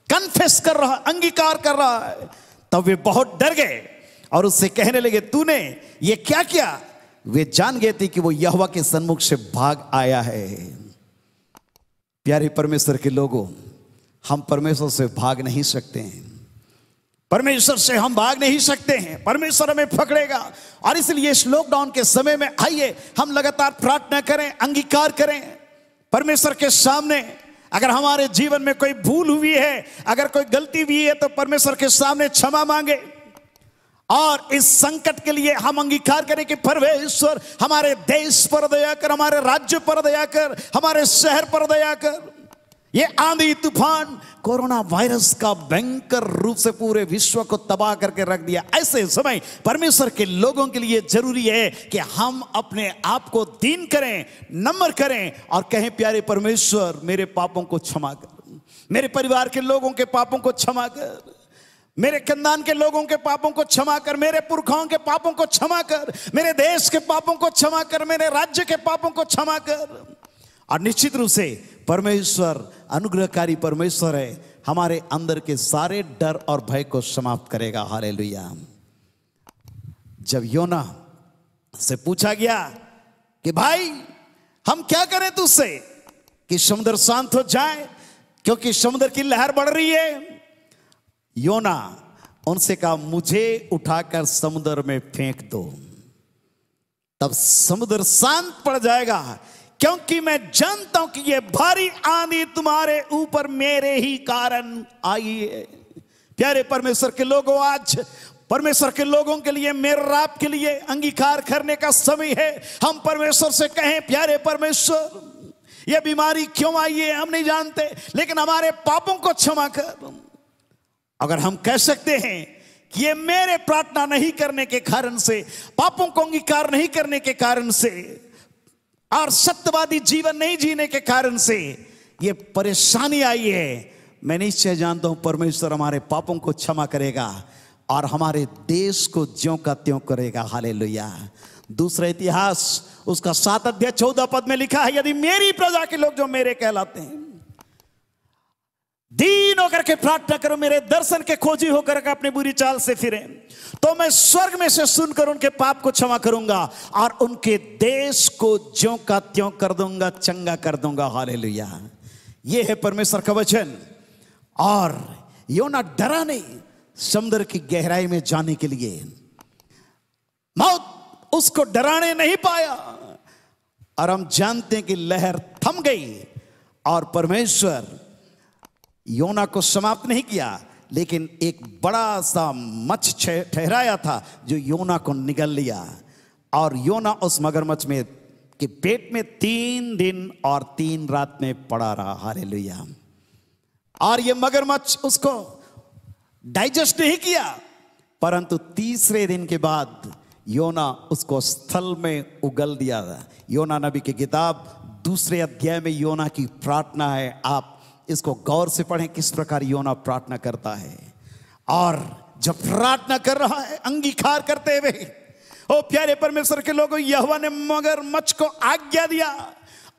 कन्फेस कर रहा, अंगीकार कर रहा है। तब वे बहुत डर गए और उससे कहने लगे तूने ये क्या किया। वे जान गए थे कि वो यहोवा के सन्मुख से भाग आया है। प्यारे परमेश्वर के लोगों, हम परमेश्वर से भाग नहीं सकते हैं, परमेश्वर से हम भाग नहीं सकते हैं, परमेश्वर हमें पकड़ेगा। और इसलिए इस लॉकडाउन के समय में आइए हम लगातार प्रार्थना करें, अंगीकार करें परमेश्वर के सामने। अगर हमारे जीवन में कोई भूल हुई है, अगर कोई गलती हुई है, तो परमेश्वर के सामने क्षमा मांगे। और इस संकट के लिए हम अंगीकार करें कि परमेश्वर हमारे देश पर दया कर, हमारे राज्य पर दया कर, हमारे शहर पर दया कर। ये आंधी तूफान कोरोना वायरस का भयंकर रूप से पूरे विश्व को तबाह करके रख दिया। ऐसे समय परमेश्वर के लोगों के लिए जरूरी है कि हम अपने आप को दीन करें, नम्र करें और कहें प्यारे परमेश्वर मेरे पापों को क्षमा कर, मेरे परिवार के लोगों के पापों को क्षमा कर, मेरे खानदान के लोगों के पापों को क्षमा कर, मेरे पुरखाओं के पापों को क्षमा कर, मेरे देश के पापों को क्षमा कर, मेरे राज्य के पापों को क्षमा कर। और निश्चित रूप से परमेश्वर अनुग्रहकारी परमेश्वर है, हमारे अंदर के सारे डर और भय को समाप्त करेगा। हालेलुया। जब योना से पूछा गया कि भाई हम क्या करें तुझसे कि समुद्र शांत हो जाए, क्योंकि समुद्र की लहर बढ़ रही है। योना उनसे कहा मुझे उठाकर समुद्र में फेंक दो, तब समुद्र शांत पड़ जाएगा, क्योंकि मैं जानता हूं कि ये भारी आंधी तुम्हारे ऊपर मेरे ही कारण आई है। प्यारे परमेश्वर के लोगों, आज परमेश्वर के लोगों के लिए, मेरे आपके लिए अंगीकार करने का समय है। हम परमेश्वर से कहें प्यारे परमेश्वर ये बीमारी क्यों आई है हम नहीं जानते, लेकिन हमारे पापों को क्षमा कर। अगर हम कह सकते हैं कि ये मेरे प्रार्थना नहीं करने के कारण से, पापों को अंगीकार नहीं करने के कारण से और सत्यवादी जीवन नहीं जीने के कारण से ये परेशानी आई है, मैं निश्चय जानता हूं परमेश्वर हमारे पापों को क्षमा करेगा और हमारे देश को ज्यों का त्यों करेगा। हालेलुया। दूसरा इतिहास उसका 7 अध्याय 14 पद में लिखा है, यदि मेरी प्रजा के लोग जो मेरे कहलाते हैं दीन होकर के प्रार्थना करो, मेरे दर्शन के खोजी होकर के अपनी बुरी चाल से फिरे, तो मैं स्वर्ग में से सुनकर उनके पाप को क्षमा करूंगा और उनके देश को ज्यों का त्यों कर दूंगा, चंगा कर दूंगा। हालेलुया। ये है परमेश्वर का वचन। और योना डरा नहीं समुद्र की गहराई में जाने के लिए। मौत उसको डराने नहीं पाया। और हम जानते हैं कि लहर थम गई और परमेश्वर योना को समाप्त नहीं किया, लेकिन एक बड़ा सा मच्छ ठहराया था जो योना को निगल लिया। और योना उस मगरमच्छ में के पेट में 3 दिन और 3 रात में पड़ा रहा। हालेलुया। और ये मगरमच्छ उसको डाइजेस्ट नहीं किया, परंतु तीसरे दिन के बाद योना उसको स्थल में उगल दिया। योना नबी की किताब 2 अध्याय में योना की प्रार्थना है। आप इसको गौर से पढ़ें किस प्रकार योना प्रार्थना करता है। और जब प्रार्थना कर रहा है अंगीकार करते हुए, ओ प्यारे परमेश्वर के लोगों, यहोवा ने मगरमच्छ को आज्ञा दिया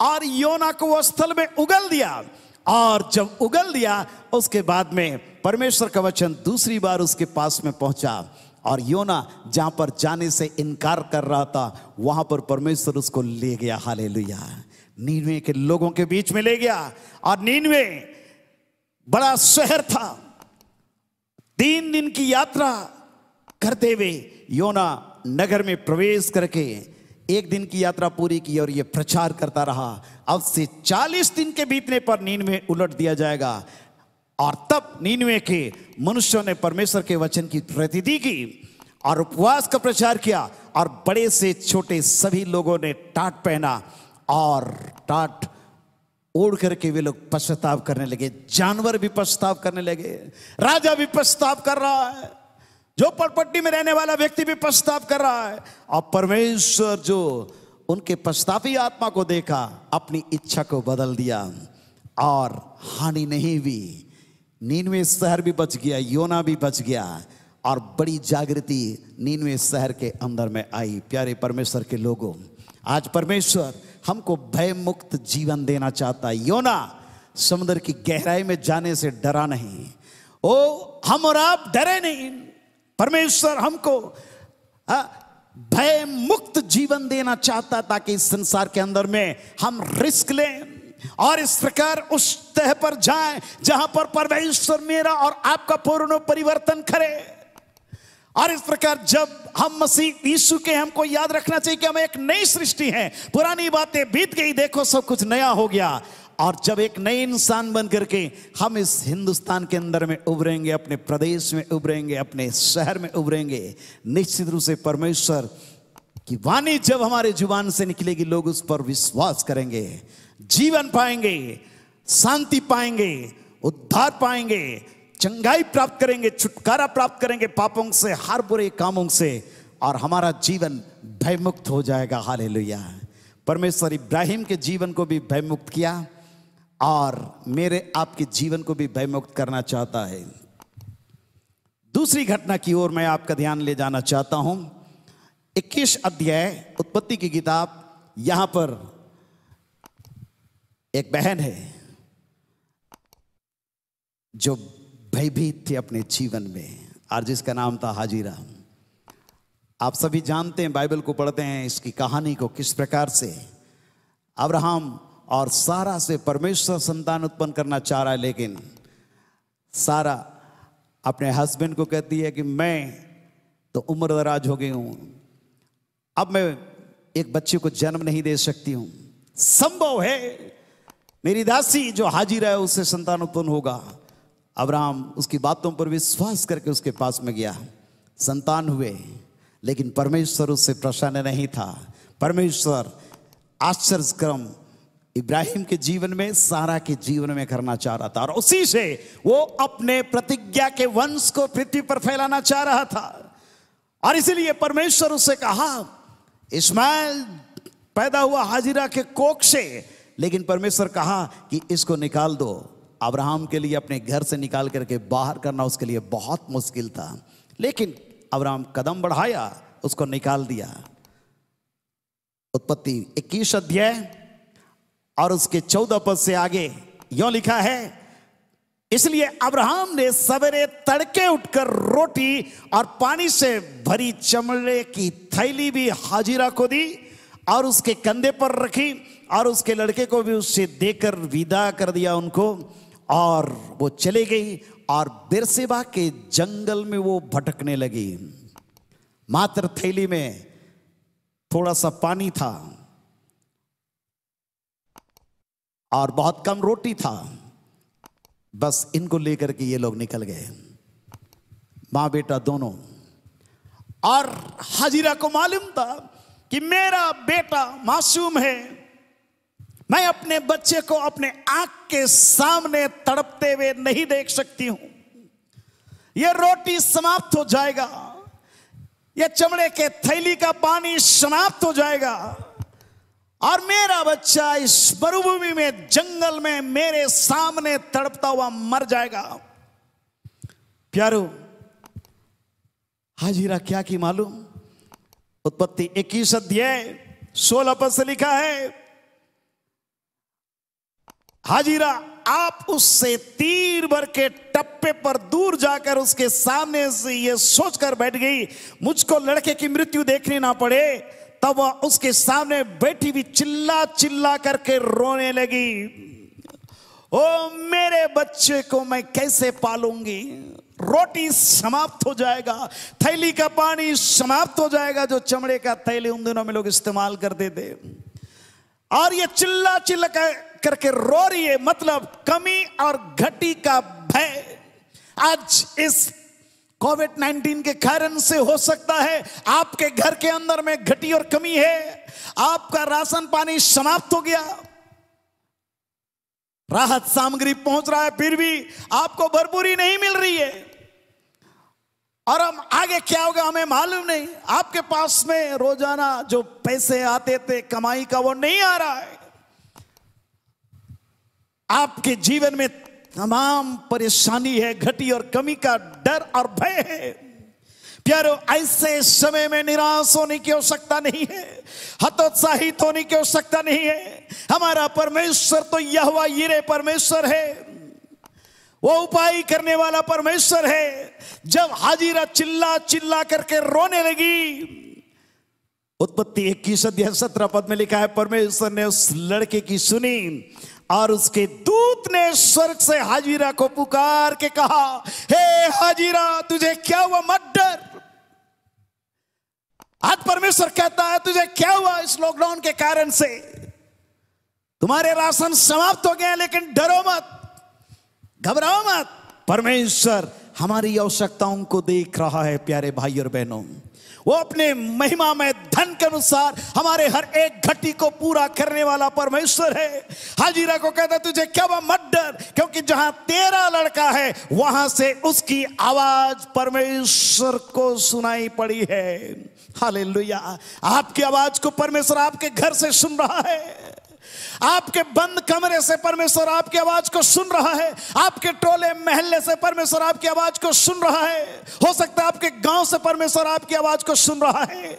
और योना को वो स्थल में उगल दिया। और जब उगल दिया उसके बाद में परमेश्वर का वचन दूसरी बार उसके पास में पहुंचा। और योना जहां पर जाने से इनकार कर रहा था वहां पर परमेश्वर उसको ले गया। हालेलुया। नीनवे के लोगों के बीच में ले गया। और नीनवे बड़ा शहर था। 3 दिन की यात्रा करते हुए योना नगर में प्रवेश करके 1 दिन की यात्रा पूरी की और यह प्रचार करता रहा, अब से 40 दिन के बीतने पर नीनवे उलट दिया जाएगा। और तब नीनवे के मनुष्यों ने परमेश्वर के वचन की प्रतिनिधि की और उपवास का प्रचार किया। और बड़े से छोटे सभी लोगों ने टाट पहना और टाट ओढ़ करके वे लोग पश्चाताप करने लगे। जानवर भी पश्चाताप करने लगे, राजा भी पश्चाताप कर रहा है, जो पटपट्टी में रहने वाला व्यक्ति भी पश्चाताप कर रहा है। और परमेश्वर जो उनके पश्चातापी आत्मा को देखा, अपनी इच्छा को बदल दिया और हानि नहीं हुई। नीनवे शहर भी बच गया, योना भी बच गया और बड़ी जागृति नीनवे शहर के अंदर में आई। प्यारे परमेश्वर के लोगों, आज परमेश्वर हमको भय मुक्त जीवन देना चाहता है। योना समुद्र की गहराई में जाने से डरा नहीं। ओ हम और आप डरे नहीं। परमेश्वर हमको भय मुक्त जीवन देना चाहता ताकि इस संसार के अंदर में हम रिस्क लें और इस प्रकार उस तह पर जाएं जहां पर परमेश्वर मेरा और आपका पूर्ण परिवर्तन करे। और इस प्रकार जब हम मसीह यीशु के, हमको याद रखना चाहिए कि हम एक नई सृष्टि हैं। पुरानी बातें बीत गई, देखो सब कुछ नया हो गया। और जब एक नए इंसान बन करके हम इस हिंदुस्तान के अंदर में उभरेंगे, अपने प्रदेश में उभरेंगे, अपने शहर में उभरेंगे, निश्चित रूप से परमेश्वर की वाणी जब हमारे जुबान से निकलेगी, लोग उस पर विश्वास करेंगे, जीवन पाएंगे, शांति पाएंगे, उद्धार पाएंगे, चंगाई प्राप्त करेंगे, छुटकारा प्राप्त करेंगे पापों से, हर बुरे कामों से, और हमारा जीवन भयमुक्त हो जाएगा। हालेलुया। परमेश्वर इब्राहिम के जीवन को भी भयमुक्त किया और मेरे आपके जीवन को भी भयमुक्त करना चाहता है। दूसरी घटना की ओर मैं आपका ध्यान ले जाना चाहता हूं। 21 अध्याय उत्पत्ति की किताब, यहां पर एक बहन है जो भयभीत थी अपने जीवन में और जिसका नाम था हाजिरा। आप सभी जानते हैं, बाइबल को पढ़ते हैं, इसकी कहानी को किस प्रकार से अब्राहम और सारा से परमेश्वर संतान उत्पन्न करना चाह रहा है, लेकिन सारा अपने हस्बैंड को कहती है कि मैं तो उम्र दराज हो गई हूं, अब मैं एक बच्चे को जन्म नहीं दे सकती हूं। संभव है मेरी दासी जो हाजिरा है उससे संतान उत्पन्न होगा। अब्राहम उसकी बातों पर विश्वास करके उसके पास में गया, संतान हुए, लेकिन परमेश्वर उससे प्रसन्न नहीं था। परमेश्वर आश्चर्यक्रम इब्राहिम के जीवन में, सारा के जीवन में करना चाह रहा था और उसी से वो अपने प्रतिज्ञा के वंश को पृथ्वी पर फैलाना चाह रहा था। और इसीलिए परमेश्वर उससे कहा, इस्माइल पैदा हुआ हाजिरा के कोख से, लेकिन परमेश्वर कहा कि इसको निकाल दो। अब्राहम के लिए अपने घर से निकाल करके बाहर करना उसके लिए बहुत मुश्किल था, लेकिन अब्राहम कदम बढ़ाया, उसको निकाल दिया। उत्पत्ति 21 अध्याय और उसके 14 पद से आगे यूं लिखा है, इसलिए अब्राहम ने सवेरे तड़के उठकर रोटी और पानी से भरी चमड़े की थैली भी हाजिरा को दी और उसके कंधे पर रखी और उसके लड़के को भी उससे देकर विदा कर दिया उनको, और वो चले गई और बेरसेबा के जंगल में वो भटकने लगी। मात्र थैली में थोड़ा सा पानी था और बहुत कम रोटी था। बस इनको लेकर के ये लोग निकल गए, मां बेटा दोनों। और हाजिरा को मालूम था कि मेरा बेटा मासूम है, मैं अपने बच्चे को अपने आंख के सामने तड़पते हुए नहीं देख सकती हूं। यह रोटी समाप्त हो जाएगा, यह चमड़े के थैली का पानी समाप्त हो जाएगा और मेरा बच्चा इस मरुभूमि में, जंगल में मेरे सामने तड़पता हुआ मर जाएगा। प्यारो, हाजिरा क्या की मालूम? उत्पत्ति 21 अध्याय 16 पद से लिखा है, हाजिरा आप उससे तीर भर के टप्पे पर दूर जाकर उसके सामने से ये सोचकर बैठ गई, मुझको लड़के की मृत्यु देखनी ना पड़े। तब वह उसके सामने बैठी भी चिल्ला चिल्ला करके रोने लगी, ओ मेरे बच्चे को मैं कैसे पालूंगी? रोटी समाप्त हो जाएगा, थैली का पानी समाप्त हो जाएगा, जो चमड़े का थैली उन दिनों में लोग इस्तेमाल करते थे। और ये चिल्ला चिल्ला करके रो रही है, मतलब कमी और घटी का भय। आज इस कोविड-19 के कारण से हो सकता है आपके घर के अंदर में घटी और कमी है, आपका राशन पानी समाप्त हो गया, राहत सामग्री पहुंच रहा है फिर भी आपको भरपूरी नहीं मिल रही है, और हम आगे क्या होगा हमें मालूम नहीं। आपके पास में रोजाना जो पैसे आते थे कमाई का, वो नहीं आ रहा है। आपके जीवन में तमाम परेशानी है, घटी और कमी का डर और भय है। प्यारो, ऐसे समय में निराश होने की आवश्यकता नहीं है, हतोत्साहित होने की आवश्यकता नहीं है। हमारा परमेश्वर तो यहोवा यिरे परमेश्वर है, वो उपाय करने वाला परमेश्वर है। जब हाजिरा चिल्ला चिल्ला करके रोने लगी, उत्पत्ति 21 अध्याय 17 पद में लिखा है, परमेश्वर ने उस लड़के की सुनी और उसके दूत ने स्वर्ग से हाजिरा को पुकार के कहा, हे हाजिरा तुझे क्या हुआ, मत डर। आज परमेश्वर कहता है तुझे क्या हुआ इस लॉकडाउन के कारण से? तुम्हारे राशन समाप्त हो गए, लेकिन डरो मत, घबराओ मत। परमेश्वर हमारी आवश्यकताओं को देख रहा है। प्यारे भाई और बहनों, वो अपने महिमा में धन के अनुसार हमारे हर एक घटी को पूरा करने वाला परमेश्वर है। हाजिरा को कहता तुझे क्या हुआ, मत डर, क्योंकि जहां तेरा लड़का है वहां से उसकी आवाज परमेश्वर को सुनाई पड़ी है। हालेलुया। आपकी आवाज को परमेश्वर आपके घर से सुन रहा है, आपके बंद कमरे से परमेश्वर आपकी आवाज को सुन रहा है, आपके टोले महल्ले से परमेश्वर आपकी आवाज को सुन रहा है, हो सकता है आपके गांव से परमेश्वर आपकी आवाज को सुन रहा है।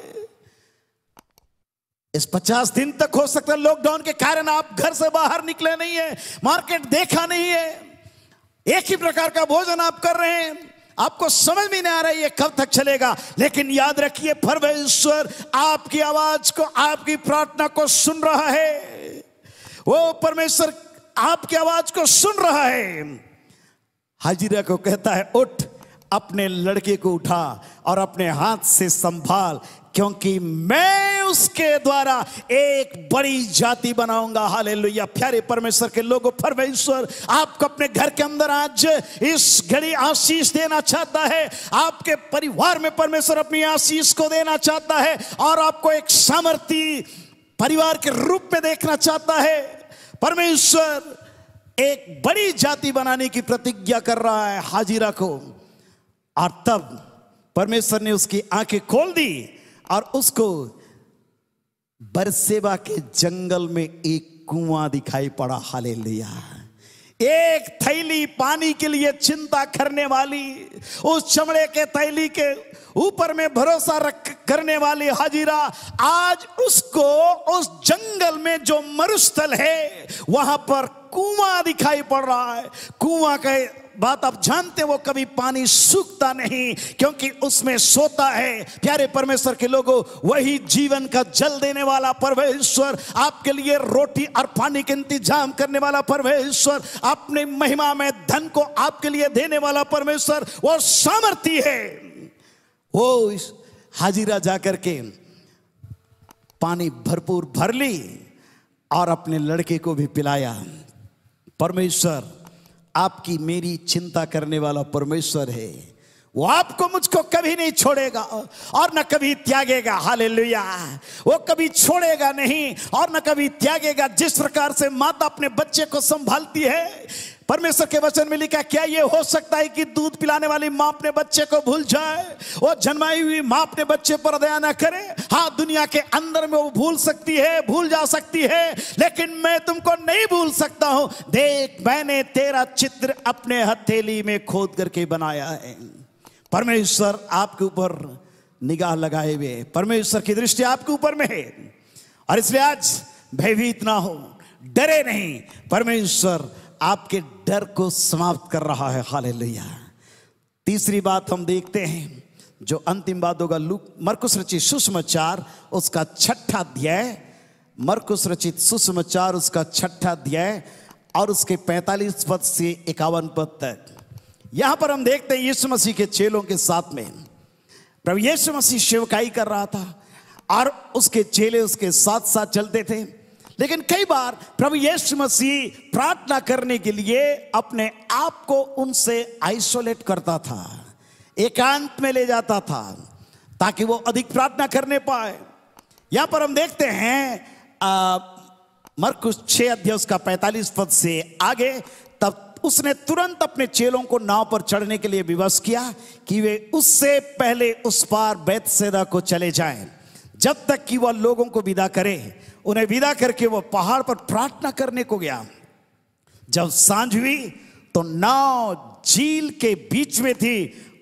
इस 50 दिन तक हो सकता है लॉकडाउन के कारण आप घर से बाहर निकले नहीं है, मार्केट देखा नहीं है, एक ही प्रकार का भोजन आप कर रहे हैं, आपको समझ में नहीं आ रहा है ये कब तक चलेगा। लेकिन याद रखिए परमेश्वर आपकी आवाज को, आपकी प्रार्थना को सुन रहा है। वो परमेश्वर आपकी आवाज को सुन रहा है। हाजिरा को कहता है उठ, अपने लड़के को उठा और अपने हाथ से संभाल, क्योंकि मैं उसके द्वारा एक बड़ी जाति बनाऊंगा। हालेलुया। प्यारे परमेश्वर के लोगों, परमेश्वर आपको अपने घर के अंदर आज इस घड़ी आशीष देना चाहता है। आपके परिवार में परमेश्वर अपनी आशीष को देना चाहता है और आपको एक सामर्थी परिवार के रूप में देखना चाहता है। परमेश्वर एक बड़ी जाति बनाने की प्रतिज्ञा कर रहा है हाजिरा को। और तब परमेश्वर ने उसकी आंखें खोल दी और उसको बरसेबा के जंगल में एक कुआं दिखाई पड़ा। हालेलुया। एक थैली पानी के लिए चिंता करने वाली, उस चमड़े के थैली के ऊपर में भरोसा करने वाली हाजिरा आज उसको उस जंगल में जो मरुस्थल है वहां पर कुआं दिखाई पड़ रहा है। कुआं का बात आप जानते हैं, वो कभी पानी सूखता नहीं क्योंकि उसमें सोता है। प्यारे परमेश्वर के लोगों, वही जीवन का जल देने वाला परमेश्वर, आपके लिए रोटी और पानी के इंतजाम करने वाला परमेश्वर, अपने महिमा में धन को आपके लिए देने वाला परमेश्वर, वो सामर्थी है। वो हाजिरा जाकर के पानी भरपूर भर ली और अपने लड़के को भी पिलाया। परमेश्वर आपकी मेरी चिंता करने वाला परमेश्वर है। वो आपको मुझको कभी नहीं छोड़ेगा और न कभी त्यागेगा। हालेलुया। वो कभी छोड़ेगा नहीं और न कभी त्यागेगा। जिस प्रकार से माता अपने बच्चे को संभालती है, परमेश्वर के वचन में लिखा, क्या ये हो सकता है कि दूध पिलाने वाली मां अपने बच्चे को भूल जाए? वो जन्माई हुई मां अपने बच्चे पर दया न करे? हाँ, दुनिया के अंदर में वो भूल सकती है, भूल जा सकती है, लेकिन मैं तुमको नहीं भूल सकता हूं। देख, मैंने तेरा चित्र अपने हथेली में खोद करके बनाया है। परमेश्वर आपके ऊपर निगाह लगाए हुए, परमेश्वर की दृष्टि आपके ऊपर में है। और इसलिए आज भयभीत ना हो, डरे नहीं। परमेश्वर आपके डर को समाप्त कर रहा है। हालेलुया। तीसरी बात हम देखते हैं, जो अंतिम बात होगा, मरकुस रचित सुसमाचार उसका 6वां अध्याय, मरकुस रचित सुसमाचार उसका 6वां अध्याय और उसके 45 पद से 51 पद तक। यहां पर हम देखते हैं यीशु मसीह के चेलों के साथ में प्रभु यीशु मसीह सेवकाई कर रहा था और उसके चेले उसके साथ साथ चलते थे। लेकिन कई बार प्रभु यीशु मसीह प्रार्थना करने के लिए अपने आप को उनसे आइसोलेट करता था, एकांत में ले जाता था ताकि वो अधिक प्रार्थना करने पाए। यहां पर हम देखते हैं मरकुस 6 अध्याय उसका 45 पद से आगे, तब उसने तुरंत अपने चेलों को नाव पर चढ़ने के लिए विवश किया कि वे उससे पहले उस पार बैतसैदा को चले जाएं, जब तक कि वह लोगों को विदा करे। उन्हें विदा करके वह पहाड़ पर प्रार्थना करने को गया। जब सांझ हुई तो नाव झील के बीच में थी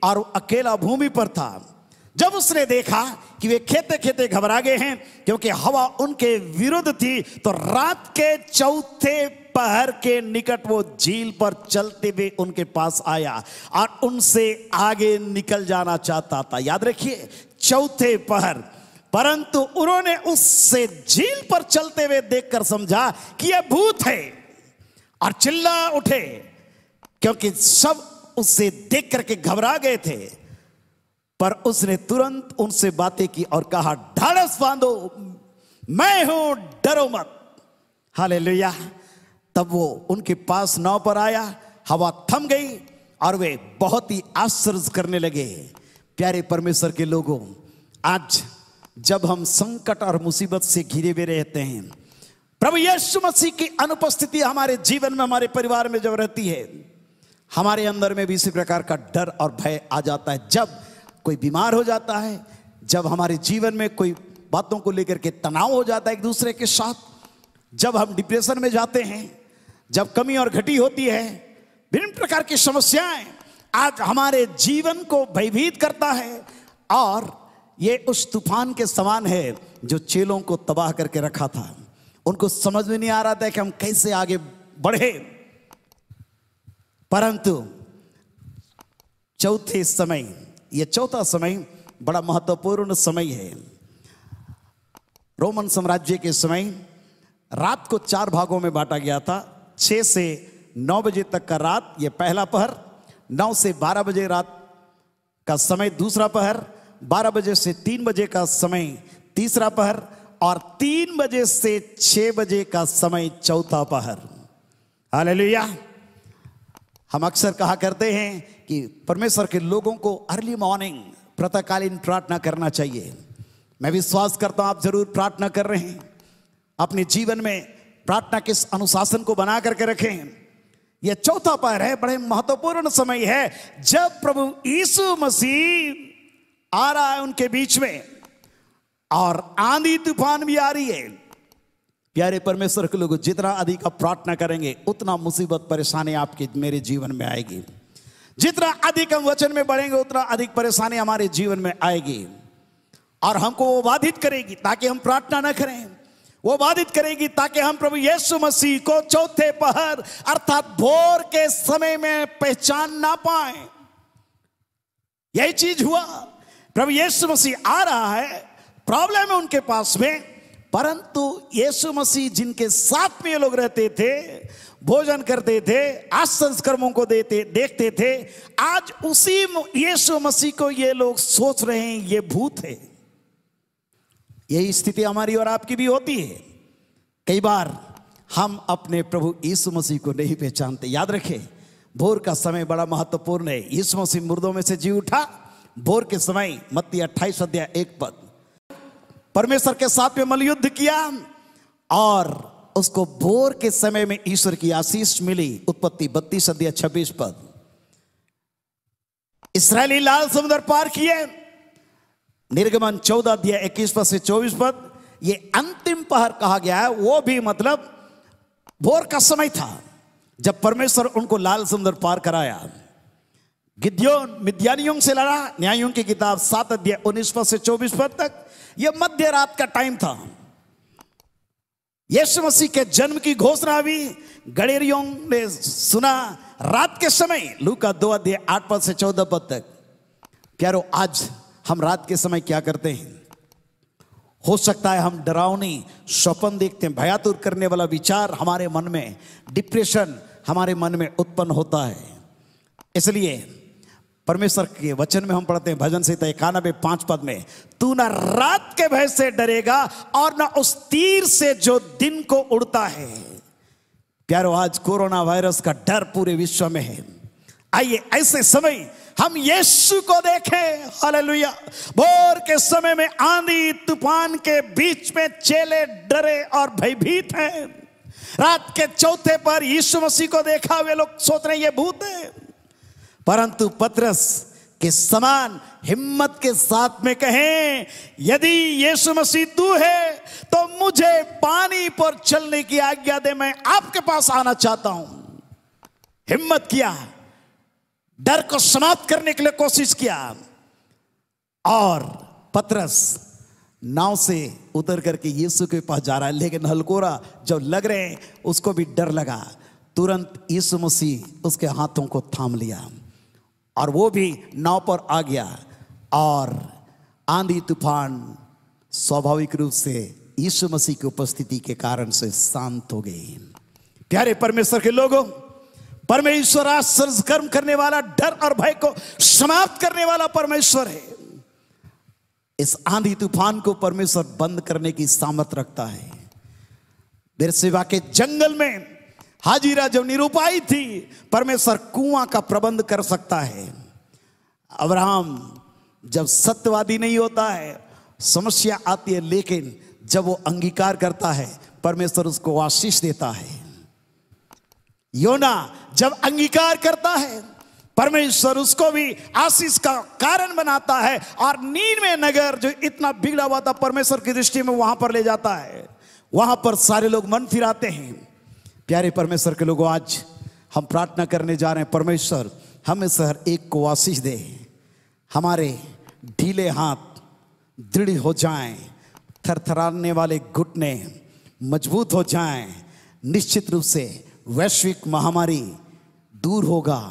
और वो अकेला भूमि पर था। जब उसने देखा कि वे खेते खेते घबरा गए हैं क्योंकि हवा उनके विरुद्ध थी, तो रात के 4थे पहर के निकट वो झील पर चलते हुए उनके पास आया और उनसे आगे निकल जाना चाहता था। याद रखिए, 4थे पहर। परंतु उन्होंने उससे झील पर चलते हुए देखकर समझा कि यह भूत है और चिल्ला उठे, क्योंकि सब उससे देख करके घबरा गए थे। पर उसने तुरंत उनसे बातें की और कहा, ढाढ़स बांधो, मैं हूं, डरो मत। हालेलुया। तब वो उनके पास नाव पर आया, हवा थम गई और वे बहुत ही आश्चर्य करने लगे। प्यारे परमेश्वर के लोगों, आज जब हम संकट और मुसीबत से घिरे हुए रहते हैं, प्रभु यीशु मसीह की अनुपस्थिति हमारे जीवन में, हमारे परिवार में जब रहती है, हमारे अंदर में भी इसी प्रकार का डर और भय आ जाता है। जब कोई बीमार हो जाता है, जब हमारे जीवन में कोई बातों को लेकर के तनाव हो जाता है एक दूसरे के साथ, जब हम डिप्रेशन में जाते हैं, जब कमी और घटी होती है, विभिन्न प्रकार की समस्याएं आज हमारे जीवन को भयभीत करता है। और ये उस तूफान के समान है जो चेलों को तबाह करके रखा था। उनको समझ में नहीं आ रहा था कि हम कैसे आगे बढ़े। परंतु चौथे समय, यह 4था समय बड़ा महत्वपूर्ण समय है। रोमन साम्राज्य के समय रात को 4 भागों में बांटा गया था। 6 से 9 बजे तक का रात, यह पहला पहर। 9 से 12 बजे रात का समय दूसरा पहर। 12 बजे से 3 बजे का समय तीसरा पहर। और 3 बजे से 6 बजे का समय चौथा पहर। हालेलुया। हम अक्सर कहा करते हैं कि परमेश्वर के लोगों को अर्ली मॉर्निंग, प्रातःकालीन प्रार्थना करना चाहिए। मैं विश्वास करता हूं आप जरूर प्रार्थना कर रहे हैं। अपने जीवन में प्रार्थना के अनुशासन को बना करके रखें। यह चौथा पहर है, बड़े महत्वपूर्ण समय है जब प्रभु यीशु मसीह आ रहा है उनके बीच में और आंधी तूफान भी आ रही है। प्यारे परमेश्वर के लोगों, जितना अधिक आप प्रार्थना करेंगे उतना मुसीबत परेशानी आपके मेरे जीवन में आएगी। जितना अधिक हम वचन में बढ़ेंगे उतना अधिक परेशानी हमारे जीवन में आएगी और हमको वो बाधित करेगी ताकि हम प्रार्थना न करें। वो बाधित करेगी ताकि हम प्रभु यीशु मसीह को चौथे पहर अर्थात भोर के समय में पहचान ना पाए। यही चीज हुआ, प्रभु यीशु मसीह आ रहा है, प्रॉब्लम है उनके पास में, परंतु यीशु मसीह जिनके साथ में ये लोग रहते थे, भोजन करते थे, आश्चर्य कर्मों को देखते थे, आज उसी यीशु मसीह को ये लोग सोच रहे हैं ये भूत है। यही स्थिति हमारी और आपकी भी होती है। कई बार हम अपने प्रभु यीशु मसीह को नहीं पहचानते। याद रखें, भोर का समय बड़ा महत्वपूर्ण है। यीशु मसीह मुर्दों में से जी उठा भोर के समय, मत्ती 28 अध्याय 1 पद। परमेश्वर के साथ में मल्लयुद्ध किया और उसको भोर के समय में ईश्वर की आशीष मिली। उत्पत्ति 32 अध्याय 26 पद। इस्राएली लाल समुद्र पार किए। निर्गमन 14 अध्याय 21 पद से 24 पद। ये अंतिम पहर कहा गया है, वो भी मतलब भोर का समय था जब परमेश्वर उनको लाल समुद्र पार कराया। गिद्योन मिद्यानियों से लड़ा। न्यायों की किताब 7 अध्याय 19 पद से 24 पद तक। यह मध्य रात का टाइम था। यीशु मसीह के जन्म की घोषणा हुई। गडेरियों ने सुना रात के समय। लूका 2 अध्याय 8 पद से 14 पद तक। प्यारो, आज हम रात के समय क्या करते हैं? हो सकता है हम डरावनी स्वप्न देखते हैं, भयातुर करने वाला विचार हमारे मन में, डिप्रेशन हमारे मन में उत्पन्न होता है। इसलिए परमेश्वर के वचन में हम पढ़ते हैं भजन संहिता 91 5 पद में, तू ना रात के भय से डरेगा और ना उस तीर से जो दिन को उड़ता है। प्यारो, आज कोरोना वायरस का डर पूरे विश्व में है। आइए ऐसे समय हम यीशु को देखें। हालेलुया। भोर के समय में आंधी तूफान के बीच में चेले डरे और भयभीत हैं। रात के चौथे पर यीशु मसीह को देखा, वे लोग सोच रहे हैं ये भूत है। परंतु पतरस के समान हिम्मत के साथ में कहें, यदि यीशु मसीह तू है तो मुझे पानी पर चलने की आज्ञा दे, मैं आपके पास आना चाहता हूं। हिम्मत किया, डर को समाप्त करने के लिए कोशिश किया। और पतरस नाव से उतर करके यीशु के पास जा रहा है, लेकिन हलकोरा जब लग रहे हैं उसको भी डर लगा। तुरंत यीशु मसीह उसके हाथों को थाम लिया और वो भी नाव पर आ गया और आंधी तूफान स्वाभाविक रूप से यीशु मसीह की उपस्थिति के कारण से शांत हो गई। प्यारे परमेश्वर के लोगों, परमेश्वर आश्चर्य कर्म करने वाला, डर और भय को समाप्त करने वाला परमेश्वर है। इस आंधी तूफान को परमेश्वर बंद करने की सामर्थ रखता है। बेरशेबा के जंगल में हाजिरा जब निरुपाई थी, परमेश्वर कुआं का प्रबंध कर सकता है। अब्राहम जब सत्यवादी नहीं होता है, समस्या आती है, लेकिन जब वो अंगीकार करता है, परमेश्वर उसको आशीष देता है। योना जब अंगीकार करता है, परमेश्वर उसको भी आशीष का कारण बनाता है और नीनवे नगर जो इतना बिगड़ा हुआ था, परमेश्वर की दृष्टि में वहां पर ले जाता है। वहां पर सारे लोग मन फिराते हैं। प्यारे परमेश्वर के लोगों, आज हम प्रार्थना करने जा रहे हैं, परमेश्वर हमें से हर एक को आशीष दे। हमारे ढीले हाथ दृढ़ हो जाएं, थरथराने वाले घुटने मजबूत हो जाएं। निश्चित रूप से वैश्विक महामारी दूर होगा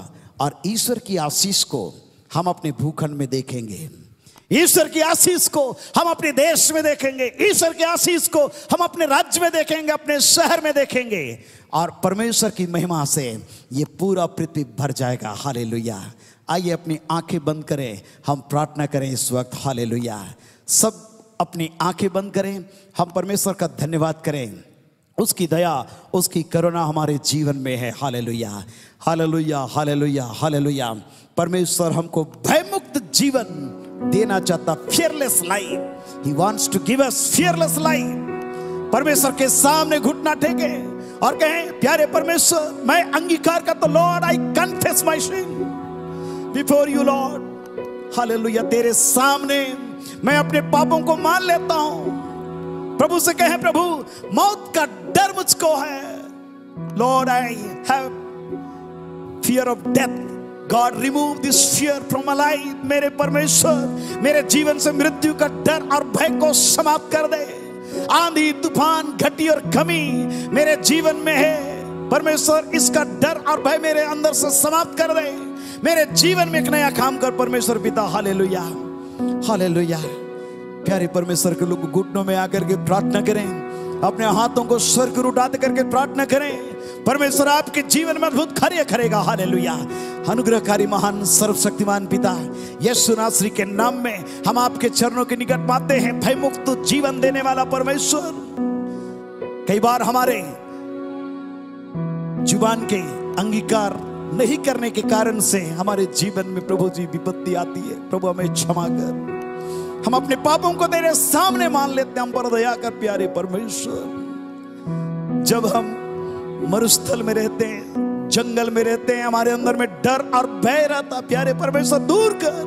और ईश्वर की आशीष को हम अपने भूखंड में देखेंगे। ईश्वर की आशीष को हम अपने देश में देखेंगे। ईश्वर की आशीष को हम अपने राज्य में देखेंगे, अपने शहर में देखेंगे और परमेश्वर की महिमा से ये पूरा पृथ्वी भर जाएगा। हालेलुया। आइए अपनी आंखें बंद करें, हम प्रार्थना करें इस वक्त। हालेलुया। सब अपनी आंखें बंद करें, हम परमेश्वर का धन्यवाद करें। उसकी दया, उसकी करुणा हमारे जीवन में है। Hallelujah, hallelujah, hallelujah, hallelujah. परमेश्वर हमको भयमुक्त जीवन देना चाहता, fearless life. He wants to give us fearless life. परमेश्वर के सामने घुटना टेके और कहें, प्यारे परमेश्वर, मैं अंगीकार करता हूं, Lord I confess my sin before you Lord. Hallelujah. तेरे सामने मैं अपने पापों को मान लेता हूं। प्रभु से कहें, प्रभु मौत का डर मुझको है। Lord I have fear of death. God remove this fear from my life. मेरे परमेश्वर, मेरे जीवन से मृत्यु का डर और भय को समाप्त कर दे। आंधी तूफान घटी और कमी मेरे जीवन में है, परमेश्वर इसका डर और भय मेरे अंदर से समाप्त कर दे। मेरे जीवन में एक नया काम कर परमेश्वर पिता। Hallelujah, hallelujah. प्यारे परमेश्वर के लोग घुटनों में आकर के प्रार्थना करें, अपने हाथों को स्वर को उठाते करके प्रार्थना करें। परमेश्वर आपके जीवन में अद्भुत कार्य करेगा। हालेलुया। अनुग्रहकारी महान सर्वशक्तिमान पिता, यीशु नासरी के नाम में हम आपके चरणों के निकट पाते हैं। भय मुक्त जीवन देने वाला परमेश्वर, कई बार हमारे जुबान के अंगीकार नहीं करने के कारण से हमारे जीवन में प्रभु जी विपत्ति आती है। प्रभु हमें क्षमा कर। हम अपने पापों को तेरे सामने मान लेते हैं। हम पर दया कर प्यारे परमेश्वर। जब हम मरुस्थल में रहते हैं, जंगल में रहते हैं, हमारे अंदर में डर और भय रहता, प्यारे परमेश्वर दूर कर।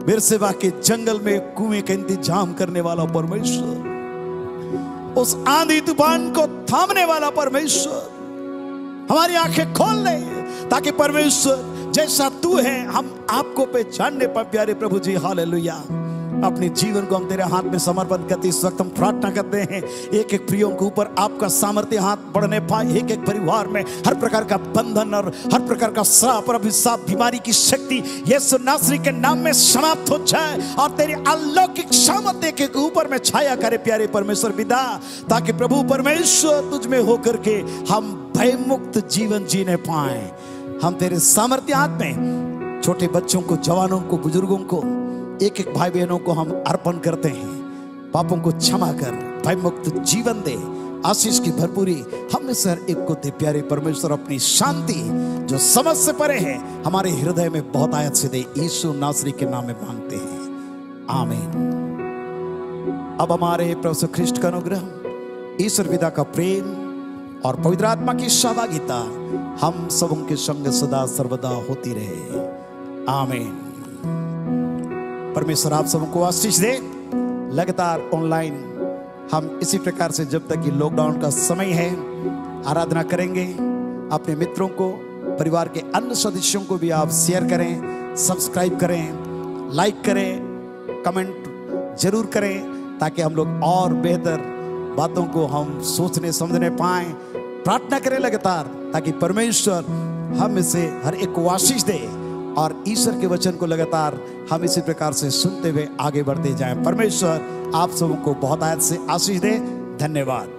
बेरसेबा के जंगल में कुएं का इंतजाम करने वाला परमेश्वर, उस आंधी तूफान को थामने वाला परमेश्वर, हमारी आंखें खोल ले ताकि परमेश्वर जैसा तू है हम आपको पहचानने पर प्यारे प्रभु जी। हालेलुया। अपने जीवन को हम तेरे हाथ में समर्पण करते इस वक्त हम प्रार्थना करते हैं, एक एक प्रियों के ऊपर आपका सामर्थ्य हाथ बढ़ने पाए। एक एक परिवार में हर प्रकार का बंधन और हर प्रकार का श्राप और अभिशाप, बीमारी की शक्ति यीशु नासरी के नाम में समाप्त हो जाए और तेरी अलौकिक सामर्थ्य के ऊपर में छाया करे प्यारे परमेश्वर पिता, ताकि प्रभु परमेश्वर तुझ में होकर के हम भय मुक्त जीवन जीने पाए। हम तेरे सामर्थ्य हाथ में छोटे बच्चों को, जवानों को, बुजुर्गों को, एक एक भाई बहनों को हम अर्पण करते हैं। पापों को क्षमा कर, भय मुक्त जीवन दे, आशीष की भरपूरी हम में से हर एक को दे प्यारे परमेश्वर। अपनी शांति जो समझ से परे है हमारे हृदय में बहुत आयत से दे, यीशु नासरी के नाम में मांगते हैं, आमीन। अब हमारे प्रभु ख्रिस्ट का अनुग्रह, ईश्वर पिता का प्रेम और पवित्र आत्मा की सहभागिता हम सबों के संग सदा सर्वदा होती रहे, आमीन। परमेश्वर आप सबों को आशीष दे। लगातार ऑनलाइन हम इसी प्रकार से जब तक कि लॉकडाउन का समय है आराधना करेंगे। अपने मित्रों को, परिवार के अन्य सदस्यों को भी आप शेयर करें, सब्सक्राइब करें, लाइक करें, कमेंट जरूर करें, ताकि हम लोग और बेहतर बातों को हम सोचने समझने पाएं। प्रार्थना करें लगातार ताकि परमेश्वर हम में से हर एक को आशीष दे और ईश्वर के वचन को लगातार हम इसी प्रकार से सुनते हुए आगे बढ़ते जाएं। परमेश्वर आप सबों को बहुत आयत से आशीष दे। धन्यवाद।